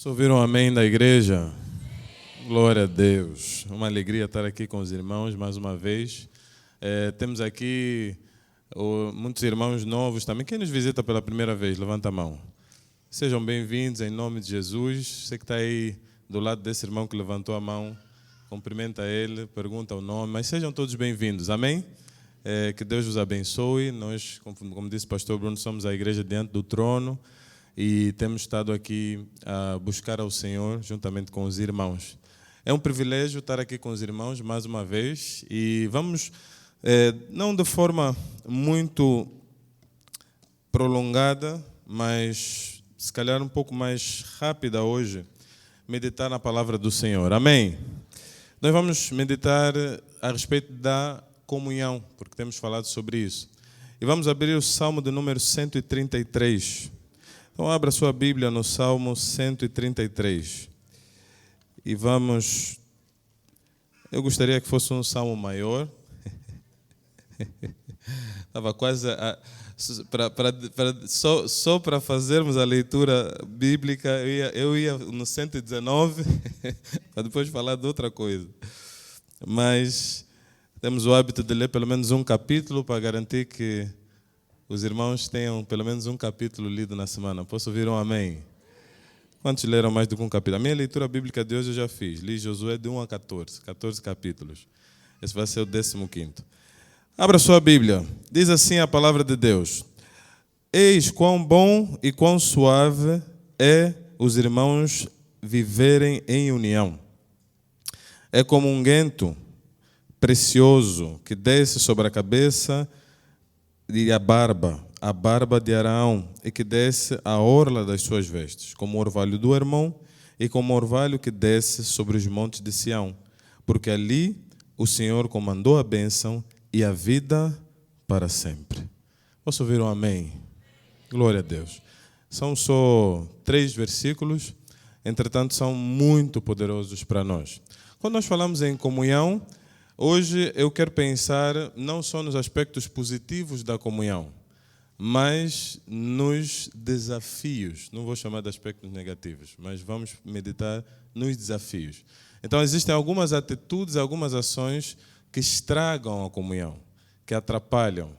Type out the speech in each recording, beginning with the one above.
Posso ouvir um amém da igreja? Glória a Deus. Uma alegria estar aqui com os irmãos mais uma vez. Temos aqui muitos irmãos novos também. Quem nos visita pela primeira vez? Levanta a mão. Sejam bem-vindos em nome de Jesus. Você que está aí do lado desse irmão que levantou a mão, cumprimenta ele, pergunta o nome, mas sejam todos bem-vindos. Amém? Que Deus os abençoe. Nós, como disse o pastor Bruno, somos a igreja diante do trono e temos estado aqui a buscar ao Senhor juntamente com os irmãos. É um privilégio estar aqui com os irmãos mais uma vez e vamos, não de forma muito prolongada, mas se calhar um pouco mais rápida hoje, meditar na palavra do Senhor. Amém? Nós vamos meditar a respeito da comunhão, porque temos falado sobre isso. E vamos abrir o Salmo de número 133. Então abra sua Bíblia no Salmo 133. E vamos... Eu gostaria que fosse um salmo maior. Estava quase... Só para fazermos a leitura bíblica, eu ia no 119, para depois falar de outra coisa. Mas temos o hábito de ler pelo menos um capítulo para garantir que os irmãos tenham pelo menos um capítulo lido na semana. Posso ouvir um amém? Quantos leram mais do que um capítulo? A minha leitura bíblica de hoje eu já fiz. Li Josué de 1 a 14. 14 capítulos. Esse vai ser o 15º. Abra sua Bíblia. Diz assim a palavra de Deus. Eis quão bom e quão suave é os irmãos viverem em união. É como um unguento precioso que desce sobre a cabeça e a barba de Arão, e que desce a orla das suas vestes, como o orvalho do Hermon e como o orvalho que desce sobre os montes de Sião, porque ali o Senhor comandou a bênção e a vida para sempre. Posso ouvir um amém? Glória a Deus. São só 3 versículos, entretanto são muito poderosos para nós. Quando nós falamos em comunhão, hoje eu quero pensar não só nos aspectos positivos da comunhão, mas nos desafios. Não vou chamar de aspectos negativos, mas vamos meditar nos desafios. Então existem algumas atitudes, algumas ações que estragam a comunhão, que atrapalham.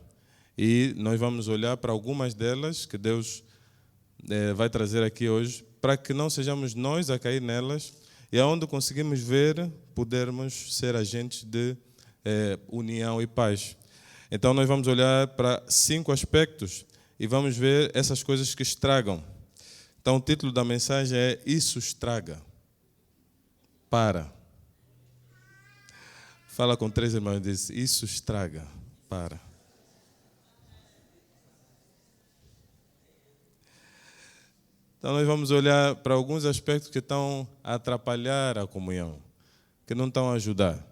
E nós vamos olhar para algumas delas que Deus vai trazer aqui hoje, para que não sejamos nós a cair nelas, e aonde conseguimos ver, podermos ser agentes de união e paz. Então nós vamos olhar para 5 aspectos e vamos ver essas coisas que estragam. Então o título da mensagem é Isso Estraga. Para. Fala com 3 irmãos e diz, isso estraga. Para. Então nós vamos olhar para alguns aspectos que estão a atrapalhar a comunhão, que não estão a ajudar.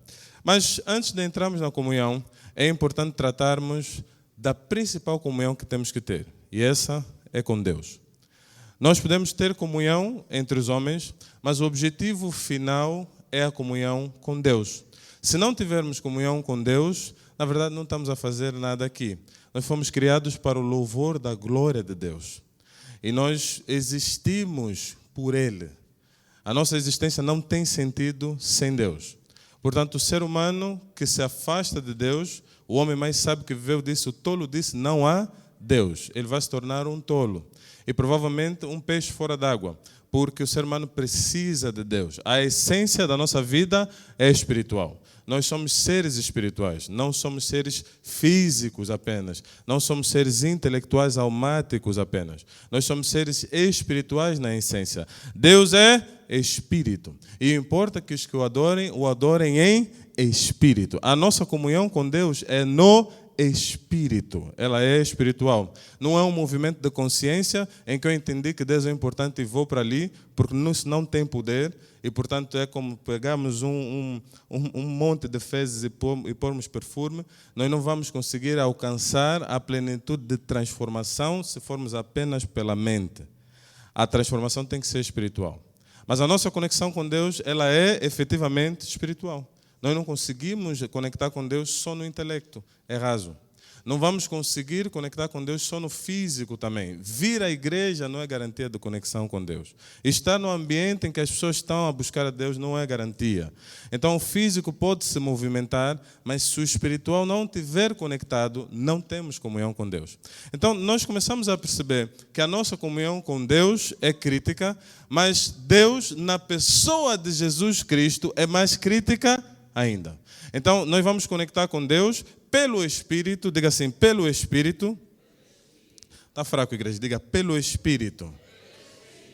Mas antes de entrarmos na comunhão, é importante tratarmos da principal comunhão que temos que ter. E essa é com Deus. Nós podemos ter comunhão entre os homens, mas o objetivo final é a comunhão com Deus. Se não tivermos comunhão com Deus, na verdade não estamos a fazer nada aqui. Nós fomos criados para o louvor da glória de Deus. E nós existimos por Ele. A nossa existência não tem sentido sem Deus. Portanto, o ser humano que se afasta de Deus, o homem mais sábio que viveu disse, o tolo disse, não há Deus. Ele vai se tornar um tolo. E provavelmente um peixe fora d'água, porque o ser humano precisa de Deus. A essência da nossa vida é espiritual. Nós somos seres espirituais, não somos seres físicos apenas. Não somos seres intelectuais almáticos apenas. Nós somos seres espirituais na essência. Deus é Espírito. E importa que os que o adorem em Espírito. A nossa comunhão com Deus é no Espírito. Ela é espiritual. Não é um movimento de consciência em que eu entendi que Deus é importante e vou para ali, porque não tem poder. E, portanto, é como pegarmos um monte de fezes e pormos perfume. Nós não vamos conseguir alcançar a plenitude de transformação se formos apenas pela mente. A transformação tem que ser espiritual. Mas a nossa conexão com Deus, ela é efetivamente espiritual. Nós não conseguimos conectar com Deus só no intelecto. É raso. Não vamos conseguir conectar com Deus só no físico também. Vir à igreja não é garantia de conexão com Deus. Estar no ambiente em que as pessoas estão a buscar a Deus não é garantia. Então o físico pode se movimentar, mas se o espiritual não estiver conectado, não temos comunhão com Deus. Então nós começamos a perceber que a nossa comunhão com Deus é crítica, mas Deus, na pessoa de Jesus Cristo, é mais crítica ainda. Então nós vamos conectar com Deus pelo Espírito, diga assim, pelo Espírito. Está fraco, igreja, diga pelo Espírito.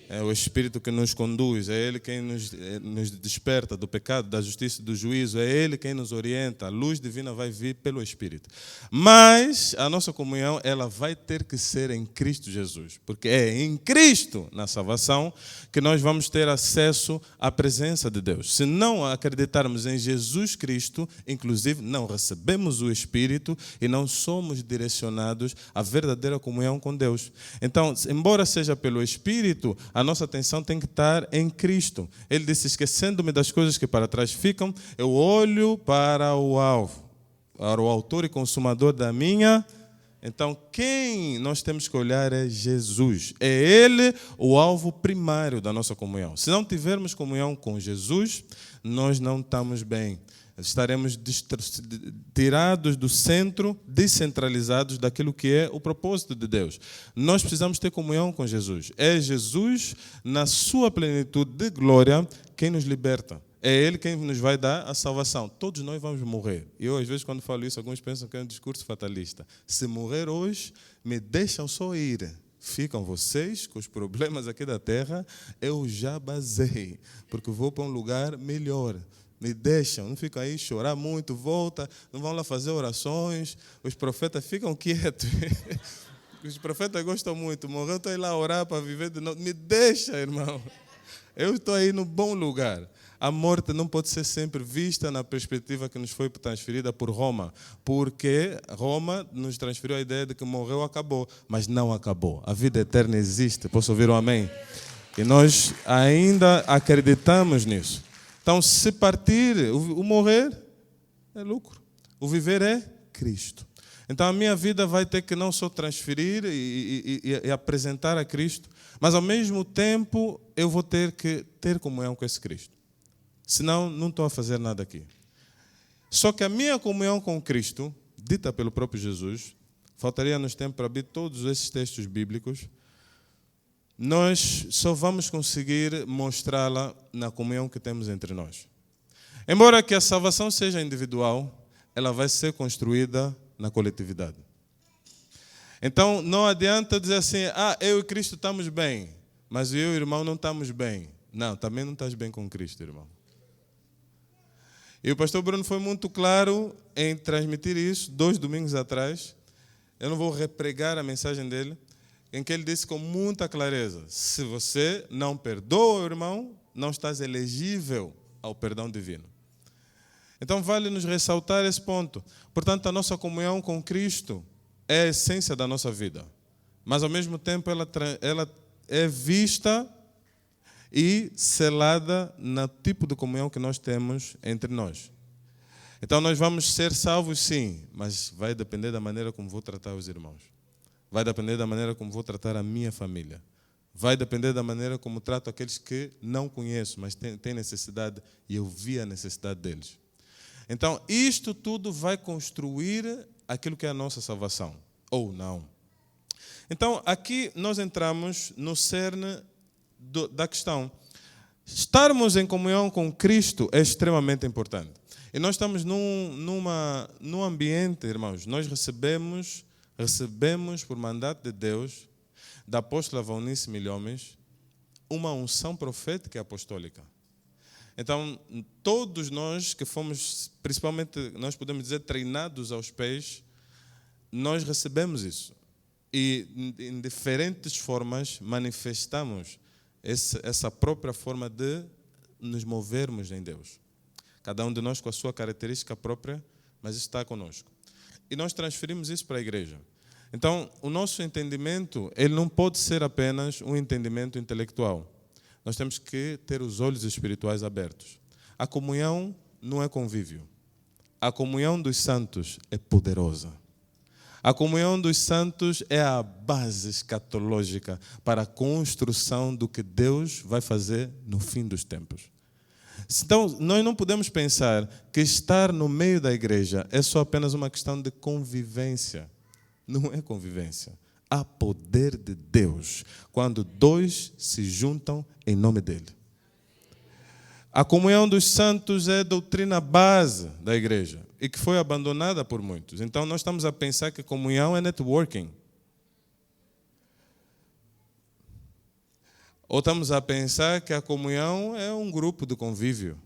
É o Espírito que nos conduz, é Ele quem nos desperta do pecado, da justiça e do juízo, é Ele quem nos orienta, a luz divina vai vir pelo Espírito. Mas a nossa comunhão, ela vai ter que ser em Cristo Jesus, porque é em Cristo, na salvação, que nós vamos ter acesso à presença de Deus. Se não acreditarmos em Jesus Cristo, inclusive não recebemos o Espírito e não somos direcionados à verdadeira comunhão com Deus. Então, embora seja pelo Espírito, a nossa atenção tem que estar em Cristo. Ele disse, esquecendo-me das coisas que para trás ficam, eu olho para o alvo, para o autor e consumador da minha. Então, quem nós temos que olhar é Jesus. É Ele o alvo primário da nossa comunhão. Se não tivermos comunhão com Jesus, nós não estamos bem. Estaremos tirados do centro, descentralizados daquilo que é o propósito de Deus. Nós precisamos ter comunhão com Jesus. É Jesus, na sua plenitude de glória, quem nos liberta. É Ele quem nos vai dar a salvação. Todos nós vamos morrer. E eu, às vezes, quando falo isso, alguns pensam que é um discurso fatalista. Se morrer hoje, me deixam só ir. Ficam vocês com os problemas aqui da terra, eu já basei, porque vou para um lugar melhor. Me deixam, não ficam aí chorar muito, volta, não vão lá fazer orações. Os profetas ficam quietos. Os profetas gostam muito. Morreu, estou aí lá a orar para viver de novo. Me deixa, irmão. Eu estou aí no bom lugar. A morte não pode ser sempre vista na perspectiva que nos foi transferida por Roma, porque Roma nos transferiu a ideia de que morreu, acabou, mas não acabou. A vida eterna existe. Posso ouvir um amém? E nós ainda acreditamos nisso. Então, se partir, o morrer é lucro. O viver é Cristo. Então, a minha vida vai ter que não só transferir e apresentar a Cristo, mas, ao mesmo tempo, eu vou ter que ter comunhão com esse Cristo. Senão, não estou a fazer nada aqui. Só que a minha comunhão com Cristo, dita pelo próprio Jesus, faltaria-nos tempo para abrir todos esses textos bíblicos, nós só vamos conseguir mostrá-la na comunhão que temos entre nós. Embora que a salvação seja individual, ela vai ser construída na coletividade. Então, não adianta dizer assim, eu e Cristo estamos bem, mas eu e o irmão não estamos bem. Não, também não estás bem com Cristo, irmão. E o pastor Bruno foi muito claro em transmitir isso 2 domingos atrás. Eu não vou repregar a mensagem dele, em que ele disse com muita clareza, se você não perdoa o irmão, não estás elegível ao perdão divino. Então vale nos ressaltar esse ponto. Portanto, a nossa comunhão com Cristo é a essência da nossa vida. Mas ao mesmo tempo ela é vista e selada no tipo de comunhão que nós temos entre nós. Então nós vamos ser salvos sim, mas vai depender da maneira como vou tratar os irmãos. Vai depender da maneira como vou tratar a minha família. Vai depender da maneira como trato aqueles que não conheço, mas têm necessidade e eu vi a necessidade deles. Então, isto tudo vai construir aquilo que é a nossa salvação, ou não. Então, aqui nós entramos no cerne da questão. Estarmos em comunhão com Cristo é extremamente importante. E nós estamos num ambiente, irmãos, nós recebemos por mandato de Deus, da apóstola Valnice Milhomes, uma unção profética e apostólica. Então, todos nós que fomos, principalmente, nós podemos dizer, treinados aos pés, nós recebemos isso. E em diferentes formas manifestamos essa própria forma de nos movermos em Deus. Cada um de nós com a sua característica própria, mas isso está conosco. E nós transferimos isso para a igreja. Então, o nosso entendimento, ele não pode ser apenas um entendimento intelectual. Nós temos que ter os olhos espirituais abertos. A comunhão não é convívio. A comunhão dos santos é poderosa. A comunhão dos santos é a base escatológica para a construção do que Deus vai fazer no fim dos tempos. Então, nós não podemos pensar que estar no meio da igreja é só apenas uma questão de convivência. Não é convivência. Há poder de Deus quando dois se juntam em nome dele. A comunhão dos santos é a doutrina base da igreja e que foi abandonada por muitos. Então, nós estamos a pensar que comunhão é networking. Ou estamos a pensar que a comunhão é um grupo de convívio.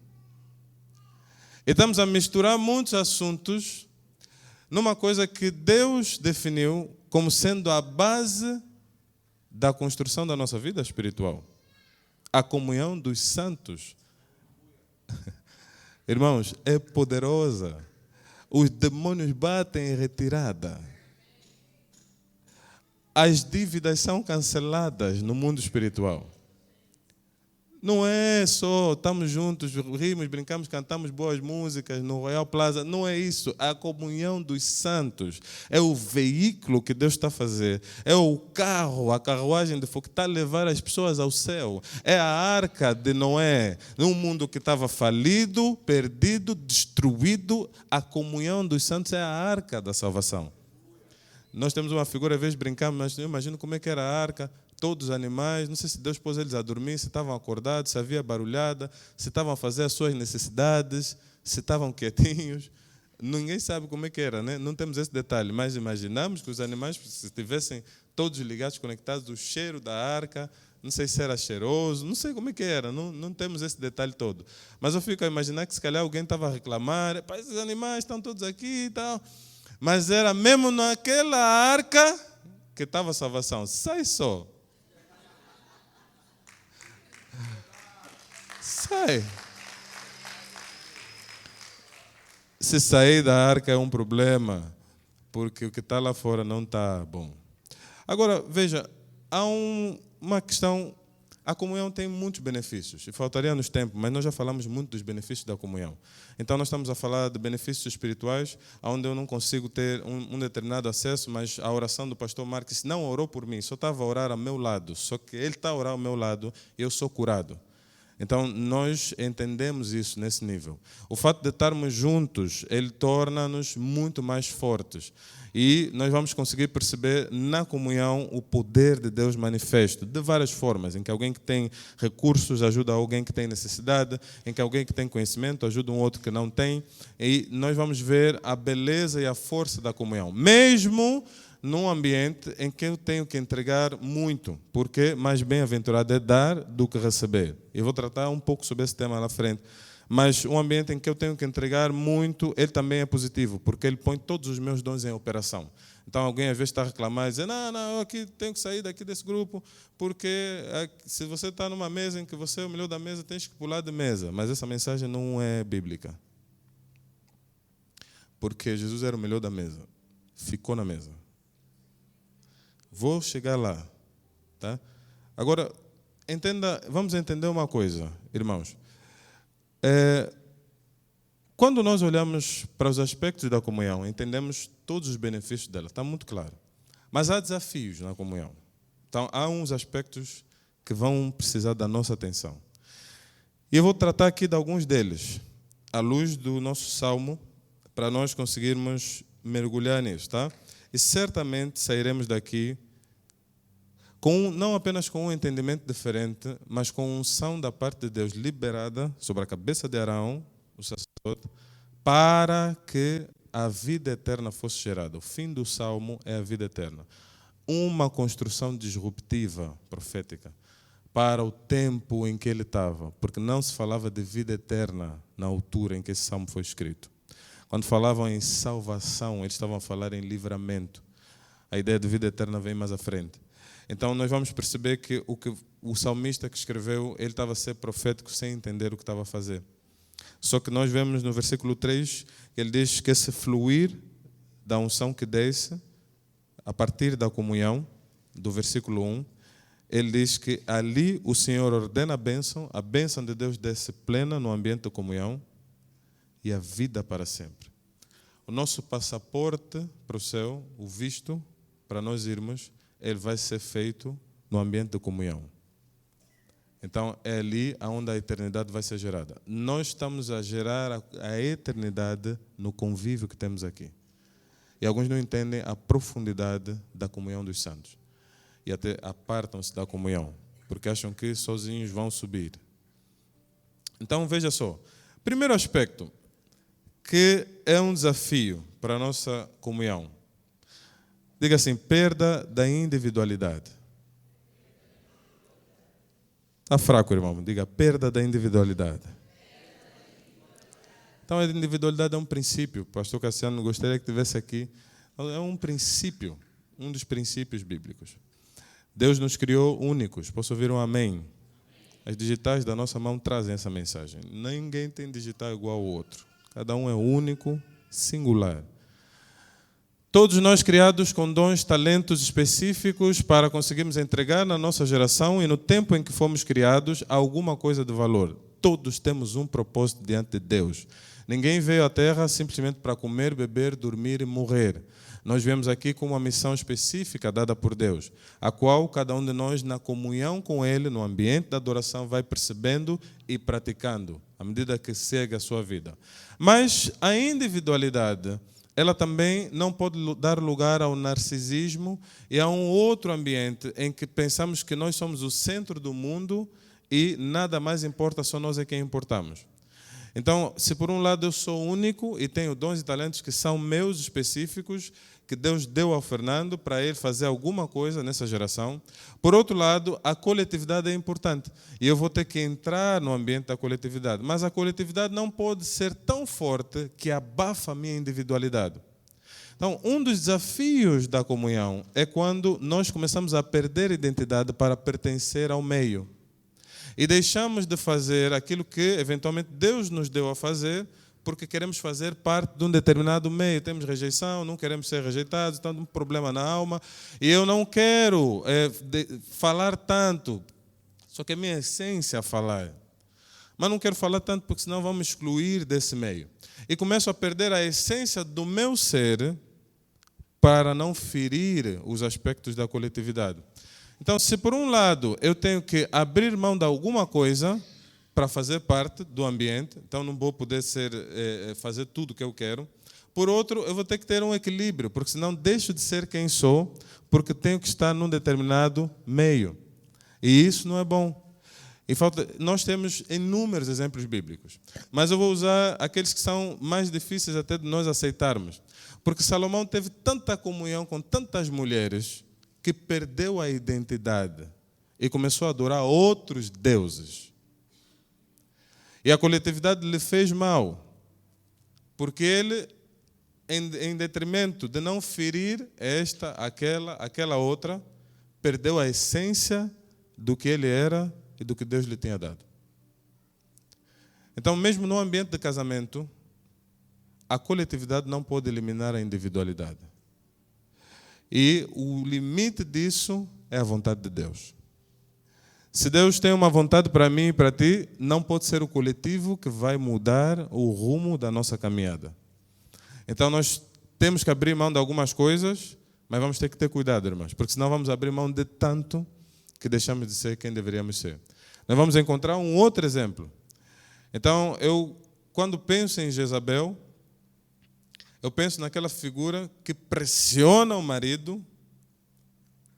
E estamos a misturar muitos assuntos numa coisa que Deus definiu como sendo a base da construção da nossa vida espiritual. A comunhão dos santos. Irmãos, é poderosa. Os demônios batem em retirada. As dívidas são canceladas no mundo espiritual. Não é só estamos juntos, rimos, brincamos, cantamos boas músicas no Royal Plaza. Não é isso. A comunhão dos santos é o veículo que Deus está a fazer. É o carro, a carruagem de fogo que está a levar as pessoas ao céu. É a arca de Noé. Num mundo que estava falido, perdido, destruído, a comunhão dos santos é a arca da salvação. Nós temos uma figura, às vezes brincamos, mas eu imagino como é que era a arca. Todos os animais, não sei se Deus pôs eles a dormir, se estavam acordados, se havia barulhada, se estavam a fazer as suas necessidades, se estavam quietinhos. Ninguém sabe como é que era, né? Não temos esse detalhe, mas imaginamos que os animais, se estivessem todos ligados, conectados, o cheiro da arca, não sei se era cheiroso, não sei como é que era, não temos esse detalhe todo. Mas eu fico a imaginar que se calhar alguém estava a reclamar, esses animais estão todos aqui e tal. Mas era mesmo naquela arca que estava a salvação. Sai só. Sai. Se sair da arca é um problema, porque o que está lá fora não está bom. Agora, veja, há uma questão. A comunhão tem muitos benefícios, e faltaria-nos tempo, mas nós já falamos muito dos benefícios da comunhão. Então, nós estamos a falar de benefícios espirituais, onde eu não consigo ter um determinado acesso, mas a oração do pastor Marques não orou por mim, só estava a orar ao meu lado, só que ele está a orar ao meu lado e eu sou curado. Então, nós entendemos isso nesse nível. O fato de estarmos juntos, ele torna-nos muito mais fortes. E nós vamos conseguir perceber na comunhão o poder de Deus manifesto, de várias formas, em que alguém que tem recursos ajuda alguém que tem necessidade, em que alguém que tem conhecimento ajuda um outro que não tem. E nós vamos ver a beleza e a força da comunhão. Mesmo num ambiente em que eu tenho que entregar muito, porque mais bem-aventurado é dar do que receber. Eu vou tratar um pouco sobre esse tema lá à frente. Mas um ambiente em que eu tenho que entregar muito, ele também é positivo, porque ele põe todos os meus dons em operação. Então alguém às vezes está a reclamar e dizer, não, eu aqui tenho que sair daqui desse grupo, porque se você está numa mesa em que você é o melhor da mesa, tens que pular de mesa. Mas essa mensagem não é bíblica. Porque Jesus era o melhor da mesa. Ficou na mesa. Vou chegar lá. Tá? Agora, vamos entender uma coisa, irmãos. Quando nós olhamos para os aspectos da comunhão, entendemos todos os benefícios dela, está muito claro. Mas há desafios na comunhão. Então, há uns aspectos que vão precisar da nossa atenção. E eu vou tratar aqui de alguns deles, à luz do nosso salmo, para nós conseguirmos mergulhar nisso, tá? E certamente sairemos daqui não apenas com um entendimento diferente, mas com unção da parte de Deus liberada sobre a cabeça de Arão, o sacerdote, para que a vida eterna fosse gerada. O fim do salmo é a vida eterna. Uma construção disruptiva, profética, para o tempo em que ele estava, porque não se falava de vida eterna na altura em que esse salmo foi escrito. Quando falavam em salvação, eles estavam a falar em livramento. A ideia de vida eterna vem mais à frente. Então, nós vamos perceber que o salmista que escreveu, ele estava a ser profético sem entender o que estava a fazer. Só que nós vemos no versículo 3, ele diz que esse fluir da unção que desce, a partir da comunhão, do versículo 1, ele diz que ali o Senhor ordena a bênção de Deus desce plena no ambiente de comunhão e a vida para sempre. o nosso passaporte para o céu, o visto, para nós irmos, ele vai ser feito no ambiente de comunhão. Então, é ali onde a eternidade vai ser gerada. Nós estamos a gerar a eternidade no convívio que temos aqui. E alguns não entendem a profundidade da comunhão dos santos. E até apartam-se da comunhão, porque acham que sozinhos vão subir. Então, veja só. Primeiro aspecto, que é um desafio para a nossa comunhão. Diga assim, perda da individualidade. Está fraco, irmão. Diga, perda da individualidade. Então, a individualidade é um princípio. O pastor Cassiano gostaria que estivesse aqui. É um princípio, um dos princípios bíblicos. Deus nos criou únicos. Posso ouvir um amém? As digitais da nossa mão trazem essa mensagem. Ninguém tem digital igual ao outro. Cada um é único, singular. Todos nós criados com dons, talentos específicos para conseguirmos entregar na nossa geração e no tempo em que fomos criados alguma coisa de valor. Todos temos um propósito diante de Deus. Ninguém veio à Terra simplesmente para comer, beber, dormir e morrer. Nós viemos aqui com uma missão específica dada por Deus, a qual cada um de nós, na comunhão com Ele, no ambiente da adoração, vai percebendo e praticando, à medida que segue a sua vida. Mas a individualidade, ela também não pode dar lugar ao narcisismo e a um outro ambiente em que pensamos que nós somos o centro do mundo e nada mais importa, só nós é quem importamos. Então, se por um lado eu sou único e tenho dons e talentos que são meus específicos, que Deus deu ao Fernando para ele fazer alguma coisa nessa geração, por outro lado, a coletividade é importante e eu vou ter que entrar no ambiente da coletividade, mas a coletividade não pode ser tão forte que abafa a minha individualidade. Então, um dos desafios da comunhão é quando nós começamos a perder identidade para pertencer ao meio. E deixamos de fazer aquilo que, eventualmente, Deus nos deu a fazer, porque queremos fazer parte de um determinado meio. Temos rejeição, não queremos ser rejeitados, estamos com um problema na alma. E eu não quero falar tanto, só que a minha essência é falar. Mas não quero falar tanto, porque senão vamos excluir desse meio. E começo a perder a essência do meu ser para não ferir os aspectos da coletividade. Então, se por um lado eu tenho que abrir mão de alguma coisa para fazer parte do ambiente, então não vou poder fazer tudo o que eu quero. Por outro, eu vou ter que ter um equilíbrio, porque senão deixo de ser quem sou, porque tenho que estar num determinado meio. E isso não é bom. Nós temos inúmeros exemplos bíblicos, mas eu vou usar aqueles que são mais difíceis até de nós aceitarmos. Porque Salomão teve tanta comunhão com tantas mulheres que perdeu a identidade e começou a adorar outros deuses. E a coletividade lhe fez mal, porque ele, em detrimento de não ferir esta, aquela outra, perdeu a essência do que ele era e do que Deus lhe tinha dado. Então, mesmo no ambiente de casamento, a coletividade não pode eliminar a individualidade. E o limite disso é a vontade de Deus. Se Deus tem uma vontade para mim e para ti, não pode ser o coletivo que vai mudar o rumo da nossa caminhada. Então nós temos que abrir mão de algumas coisas, mas vamos ter que ter cuidado, irmãos, porque senão vamos abrir mão de tanto que deixamos de ser quem deveríamos ser. Nós vamos encontrar um outro exemplo. Então, quando penso em Jezabel, eu penso naquela figura que pressiona o marido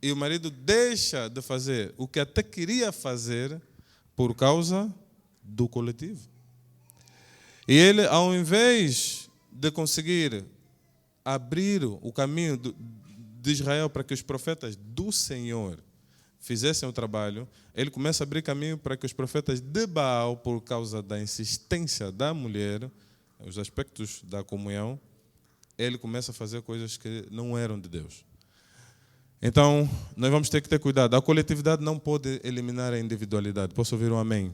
e o marido deixa de fazer o que até queria fazer por causa do coletivo. E ele, ao invés de conseguir abrir o caminho de Israel para que os profetas do Senhor fizessem o trabalho, ele começa a abrir caminho para que os profetas de Baal, por causa da insistência da mulher, os aspectos da comunhão, ele começa a fazer coisas que não eram de Deus. Então, nós vamos ter que ter cuidado. A coletividade não pode eliminar a individualidade. Posso ouvir um amém?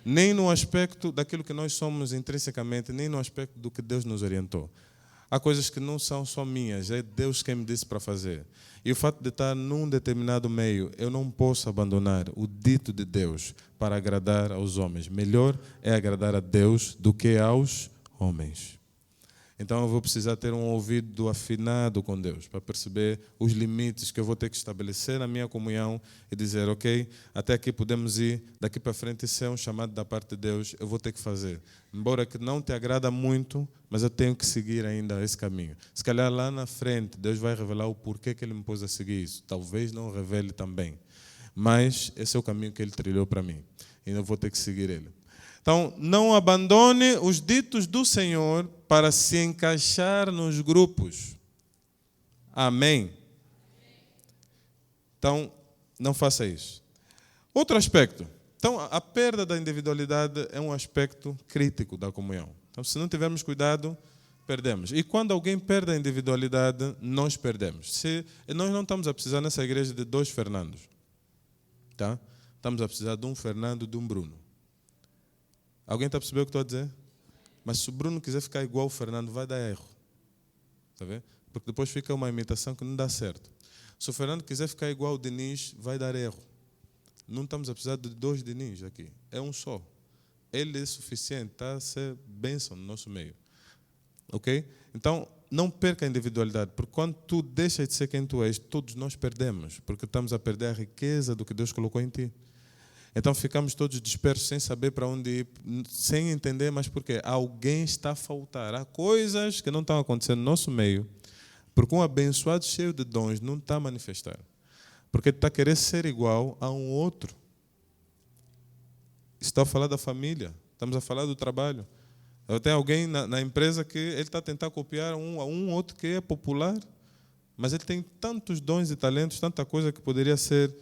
Nem no aspecto daquilo que nós somos intrinsecamente, nem no aspecto do que Deus nos orientou. Há coisas que não são só minhas, é Deus quem me disse para fazer. E o fato de estar num determinado meio, eu não posso abandonar o dito de Deus para agradar aos homens. Melhor é agradar a Deus do que aos homens. Então eu vou precisar ter um ouvido afinado com Deus, para perceber os limites que eu vou ter que estabelecer na minha comunhão e dizer, ok, até aqui podemos ir, daqui para frente isso é um chamado da parte de Deus, eu vou ter que fazer. Embora que não te agrada muito, mas eu tenho que seguir ainda esse caminho. Se calhar lá na frente, Deus vai revelar o porquê que Ele me pôs a seguir isso. Talvez não revele também, mas esse é o caminho que Ele trilhou para mim, e eu vou ter que seguir Ele. Então, não abandone os ditos do Senhor para se encaixar nos grupos. Amém? Então, não faça isso. Outro aspecto. Então, a perda da individualidade é um aspecto crítico da comunhão. Então, se não tivermos cuidado, perdemos. E quando alguém perde a individualidade, nós perdemos. Nós não estamos a precisar nessa igreja de 2 Fernandos. Tá? Estamos a precisar de um Fernando e de um Bruno. Alguém está a perceber o que estou a dizer? Mas se o Bruno quiser ficar igual ao Fernando, vai dar erro. Está vendo? Porque depois fica uma imitação que não dá certo. Se o Fernando quiser ficar igual ao Diniz, vai dar erro. Não estamos a precisar de 2 Diniz aqui. É um só. Ele é suficiente, está a ser bênção no nosso meio. Ok? Então, não perca a individualidade, porque quando tu deixas de ser quem tu és, todos nós perdemos, porque estamos a perder a riqueza do que Deus colocou em ti. Então ficamos todos dispersos, sem saber para onde ir, sem entender, mas por quê? Alguém está a faltar. Há coisas que não estão acontecendo no nosso meio, porque um abençoado cheio de dons não está a manifestar. Porque está a querer ser igual a um outro. Está a falar da família, estamos a falar do trabalho. Tem alguém na empresa que ele está a tentar copiar um outro que é popular, mas ele tem tantos dons e talentos, tanta coisa que poderia ser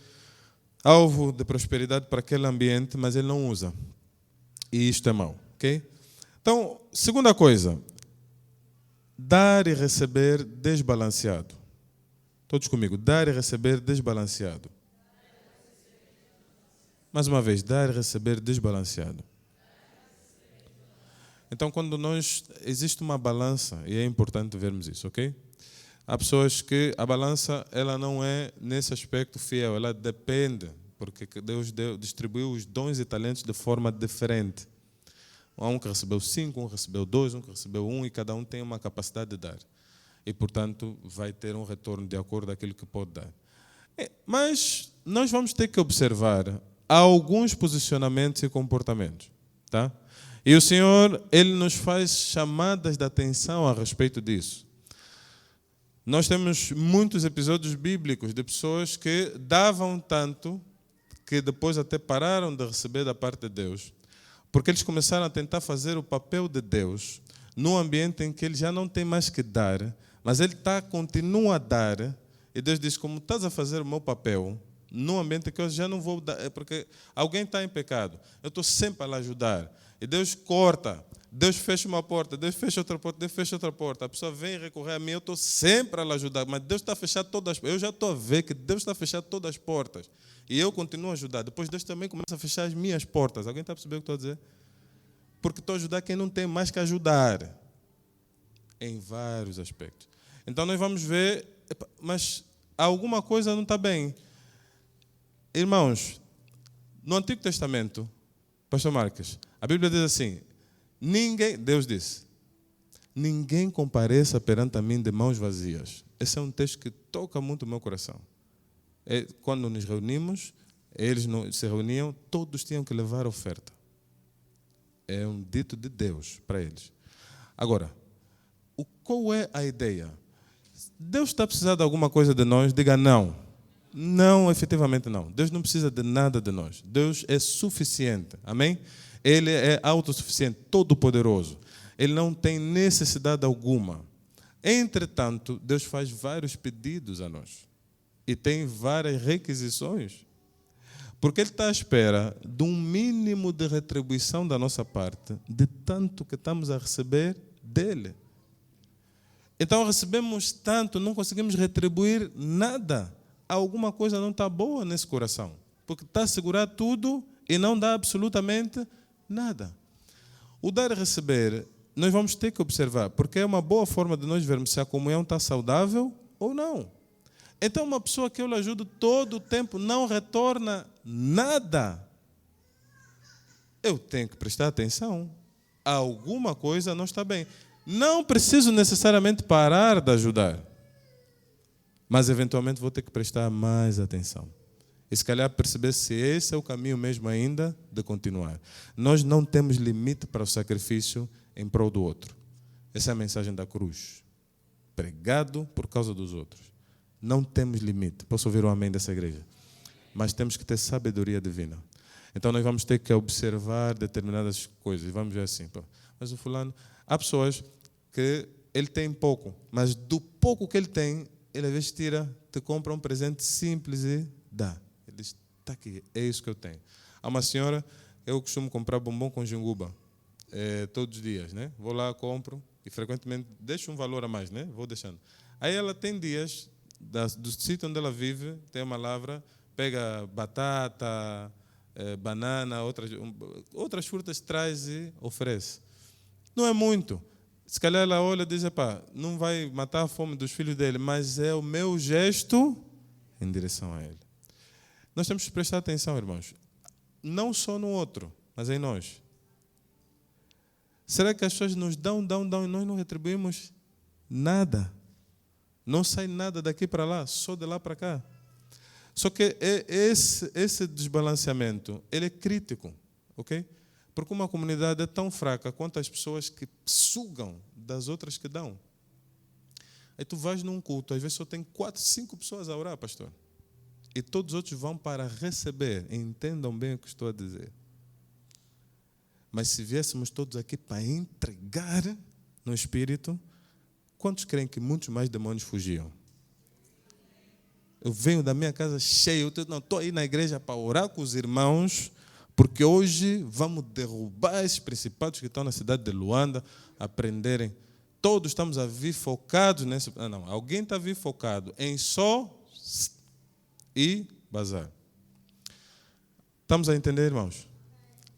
alvo de prosperidade para aquele ambiente, mas ele não usa. E isto é mau. Okay? Então, segunda coisa, dar e receber desbalanceado. Todos comigo, dar e receber desbalanceado. Mais uma vez, dar e receber desbalanceado. Então, quando existe uma balança, e é importante vermos isso, ok? Há pessoas que a balança ela não é nesse aspecto fiel, ela depende, porque Deus distribuiu os dons e talentos de forma diferente. Há um que recebeu 5, um recebeu 2, um que recebeu 1, e cada um tem uma capacidade de dar. E, portanto, vai ter um retorno de acordo com aquilo que pode dar. Mas nós vamos ter que observar alguns posicionamentos e comportamentos. Tá? E o Senhor, Ele nos faz chamadas de atenção a respeito disso. Nós temos muitos episódios bíblicos de pessoas que davam tanto que depois até pararam de receber da parte de Deus, porque eles começaram a tentar fazer o papel de Deus num ambiente em que ele já não tem mais que dar, mas ele continua a dar, e Deus diz, como estás a fazer o meu papel, num ambiente que eu já não vou dar, porque alguém está em pecado, eu estou sempre a lhe ajudar, e Deus corta, Deus fecha uma porta, Deus fecha outra porta, Deus fecha outra porta. A pessoa vem recorrer a mim, eu estou sempre a lhe ajudar, mas Deus está a fechar todas as portas. Eu já estou a ver que Deus está a fechar todas as portas. E eu continuo a ajudar. Depois Deus também começa a fechar as minhas portas. Alguém está a perceber o que estou a dizer? Porque estou a ajudar quem não tem mais que ajudar. Em vários aspectos. Então nós vamos ver, mas alguma coisa não está bem. Irmãos, no Antigo Testamento, Pastor Marques, a Bíblia diz assim, Deus disse, ninguém compareça perante a mim de mãos vazias. Esse é um texto que toca muito o meu coração. Quando nos reunimos, eles se reuniam, todos tinham que levar oferta. É um dito de Deus para eles. Agora, qual é a ideia? Deus está precisando de alguma coisa de nós? Diga não. Não, efetivamente não. Deus não precisa de nada de nós. Deus é suficiente. Amém? Ele é autossuficiente, todo-poderoso. Ele não tem necessidade alguma. Entretanto, Deus faz vários pedidos a nós. E tem várias requisições. Porque Ele está à espera de um mínimo de retribuição da nossa parte, de tanto que estamos a receber dEle. Então recebemos tanto, não conseguimos retribuir nada. Alguma coisa não está boa nesse coração. Porque está a segurar tudo e não dá absolutamente nada. O dar e receber, nós vamos ter que observar, porque é uma boa forma de nós vermos se a comunhão está saudável ou não. Então uma pessoa que eu lhe ajudo todo o tempo não retorna nada. Eu tenho que prestar atenção. Alguma coisa não está bem. Não preciso necessariamente parar de ajudar, mas eventualmente vou ter que prestar mais atenção. E se calhar perceber se esse é o caminho mesmo ainda de continuar. Nós não temos limite para o sacrifício em prol do outro. Essa é a mensagem da cruz. Pregado por causa dos outros. Não temos limite. Posso ouvir o amém dessa igreja? Mas temos que ter sabedoria divina. Então nós vamos ter que observar determinadas coisas. Vamos ver assim, pô, mas o fulano... Há pessoas que ele tem pouco, mas do pouco que ele tem, ele às vezes tira, te compra um presente simples e dá. Ele diz, está aqui, é isso que eu tenho. Há uma senhora, eu costumo comprar bombom com junguba, todos os dias, né? Vou lá, compro e frequentemente deixo um valor a mais, né? Vou deixando. Aí ela tem dias, do sítio onde ela vive, tem uma lavra, pega batata, banana, outras frutas, traz e oferece. Não é muito. Se calhar ela olha e diz, epá, não vai matar a fome dos filhos dele, mas é o meu gesto em direção a ele. Nós temos que prestar atenção, irmãos. Não só no outro, mas em nós. Será que as pessoas nos dão e nós não retribuímos nada? Não sai nada daqui para lá, só de lá para cá. Só que esse desbalanceamento, ele é crítico, ok? Porque uma comunidade é tão fraca quanto as pessoas que sugam das outras que dão. Aí tu vais num culto, às vezes só tem 4, 5 pessoas a orar, pastor. E todos os outros vão para receber. Entendam bem o que estou a dizer. Mas se viéssemos todos aqui para entregar no Espírito, quantos creem que muitos mais demônios fugiam? Eu venho da minha casa cheio, estou aí na igreja para orar com os irmãos, porque hoje vamos derrubar esses principados que estão na cidade de Luanda, aprenderem. Todos estamos a vir focados nesse... Não, alguém está a vir focado em só e bazar. Estamos a entender, irmãos?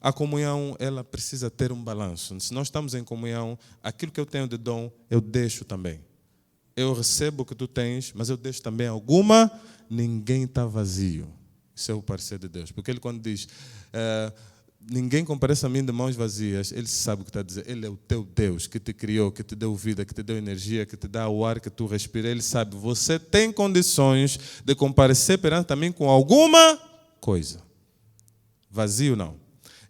A comunhão, ela precisa ter um balanço. Se nós estamos em comunhão, aquilo que eu tenho de dom, eu deixo também. Eu recebo o que tu tens, mas eu deixo também alguma. Ninguém está vazio. Isso é o parecer de Deus. Porque ele quando diz, ninguém comparece a mim de mãos vazias, ele sabe o que está a dizer. Ele é o teu Deus, que te criou, que te deu vida, que te deu energia, que te dá o ar que tu respira. Ele sabe, você tem condições de comparecer perante a mim com alguma coisa. Vazio não.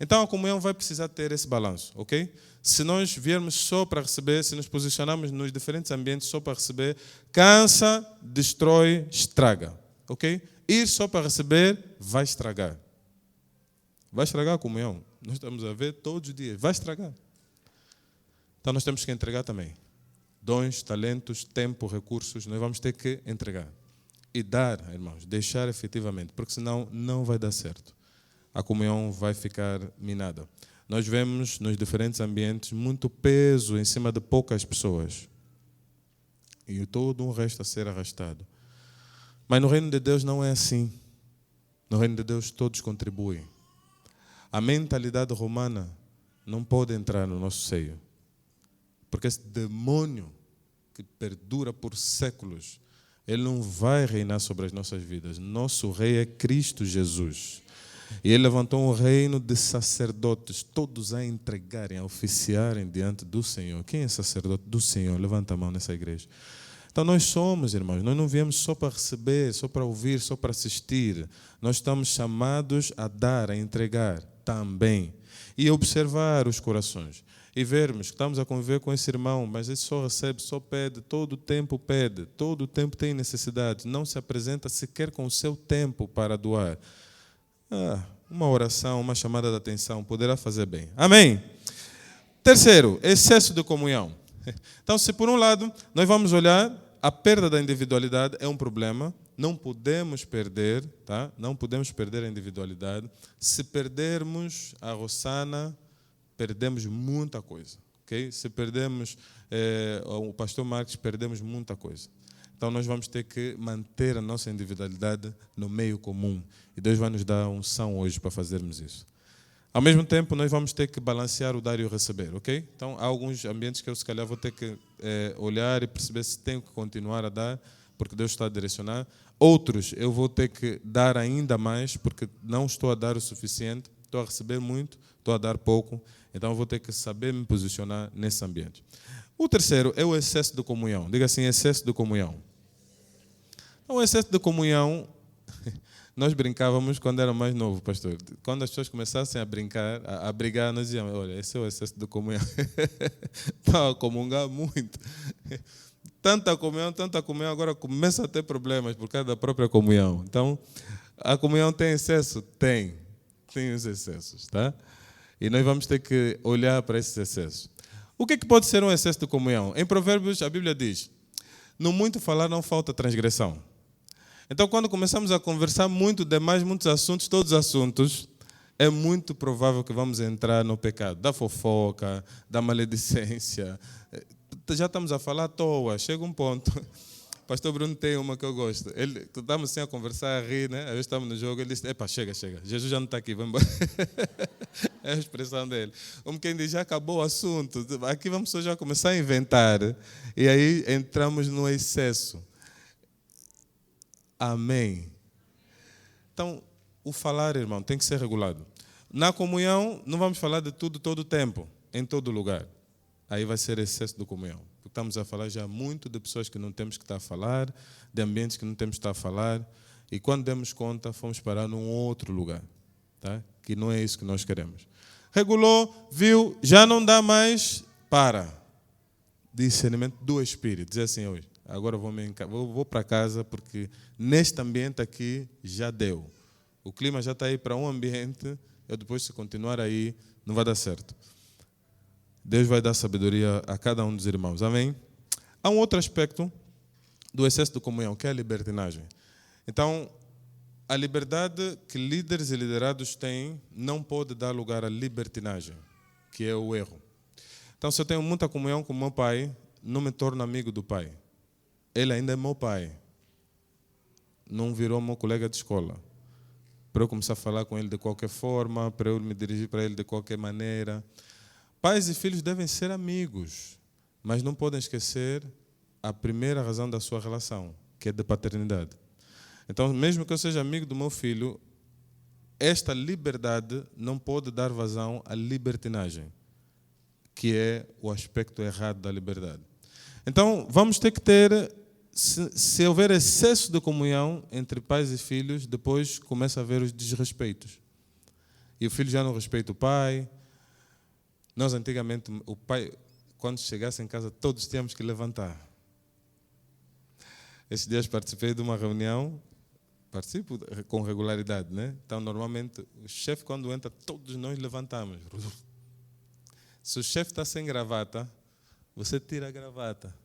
Então a comunhão vai precisar ter esse balanço, ok? Se nós viermos só para receber, se nos posicionarmos nos diferentes ambientes só para receber, cansa, destrói, estraga, ok? Ir só para receber vai estragar. Vai estragar a comunhão. Nós estamos a ver todos os dias, vai estragar. Então nós temos que entregar também. Dons, talentos, tempo, recursos, nós vamos ter que entregar. E dar, irmãos, deixar efetivamente, porque senão não vai dar certo. A comunhão vai ficar minada. Nós vemos nos diferentes ambientes muito peso em cima de poucas pessoas. E todo um resto a ser arrastado. Mas no reino de Deus não é assim. No reino de Deus todos contribuem. A mentalidade romana não pode entrar no nosso seio. Porque esse demônio que perdura por séculos, ele não vai reinar sobre as nossas vidas. Nosso rei é Cristo Jesus. E ele levantou um reino de sacerdotes, todos a entregarem, a oficiarem diante do Senhor. Quem é sacerdote do Senhor? Levanta a mão nessa igreja. Então nós somos, irmãos, nós não viemos só para receber, só para ouvir, só para assistir. Nós estamos chamados a dar, a entregar também. E observar os corações. E vermos que estamos a conviver com esse irmão, mas ele só recebe, só pede, todo o tempo tem necessidade. Não se apresenta sequer com o seu tempo para doar. Uma oração, uma chamada de atenção poderá fazer bem. Amém? Terceiro, excesso de comunhão. Então, se por um lado nós vamos olhar, a perda da individualidade é um problema, não podemos perder, tá? Não podemos perder a individualidade. Se perdermos a Rosana, perdemos muita coisa, ok? Se perdemos o pastor Marcos, perdemos muita coisa. Então nós vamos ter que manter a nossa individualidade no meio comum. E Deus vai nos dar unção hoje para fazermos isso. Ao mesmo tempo, nós vamos ter que balancear o dar e o receber, ok? Então há alguns ambientes que eu se calhar vou ter que olhar e perceber se tenho que continuar a dar, porque Deus está a direcionar. Outros eu vou ter que dar ainda mais, porque não estou a dar o suficiente. estou a receber muito, estou a dar pouco, então eu vou ter que saber me posicionar nesse ambiente. O terceiro é o excesso de comunhão. Diga assim, excesso de comunhão. Então, o excesso de comunhão, nós brincávamos quando era mais novo, pastor. Quando as pessoas começassem a brincar, a brigar, nós dizíamos, olha, esse é o excesso de comunhão. Estava a comungar muito. Tanta comunhão, agora começa a ter problemas por causa da própria comunhão. Então, a comunhão tem excesso? Tem os excessos, tá? E nós vamos ter que olhar para esses excessos. O que pode ser um excesso de comunhão? Em Provérbios, a Bíblia diz, no muito falar não falta transgressão. Então, quando começamos a conversar muito demais, muitos assuntos, todos os assuntos, é muito provável que vamos entrar no pecado da fofoca, da maledicência. Já estamos a falar à toa, chega um ponto. Pastor Bruno tem uma que eu gosto. Estamos assim a conversar, a rir, né? Às vezes estamos no jogo, ele diz, epa, chega. Jesus já não está aqui, vamos embora. É a expressão dele. Como quem diz, já acabou o assunto. Aqui vamos só já começar a inventar. E aí entramos no excesso. Amém. Então, o falar, irmão, tem que ser regulado. Na comunhão, não vamos falar de tudo todo o tempo, em todo lugar. Aí vai ser excesso de comunhão. Estamos a falar já muito de pessoas que não temos que estar a falar, de ambientes que não temos que estar a falar, e quando demos conta, fomos parar num outro lugar, tá? Que não é isso que nós queremos. Regulou, viu, já não dá mais, para. Discernimento do Espírito. Dizer assim hoje, agora vou para casa, porque neste ambiente aqui já deu. O clima já está aí para um ambiente, eu depois, se continuar aí, não vai dar certo. Deus vai dar sabedoria a cada um dos irmãos. Amém? Há um outro aspecto do excesso de comunhão, que é a libertinagem. Então, a liberdade que líderes e liderados têm não pode dar lugar à libertinagem, que é o erro. Então, se eu tenho muita comunhão com meu pai, não me torno amigo do pai. Ele ainda é meu pai. Não virou meu colega de escola. Para eu começar a falar com ele de qualquer forma, para eu me dirigir para ele de qualquer maneira. Pais e filhos devem ser amigos, mas não podem esquecer a primeira razão da sua relação, que é de paternidade. Então, mesmo que eu seja amigo do meu filho, esta liberdade não pode dar vazão à libertinagem, que é o aspecto errado da liberdade. Então, vamos ter que ter, se houver excesso de comunhão entre pais e filhos, depois começa a haver os desrespeitos. E o filho já não respeita o pai. Nós, antigamente, o pai, quando chegasse em casa, todos tínhamos que levantar. Esses dias participei de uma reunião, participo com regularidade, né? Então, normalmente, o chefe, quando entra, todos nós levantamos. Se o chefe está sem gravata, você tira a gravata.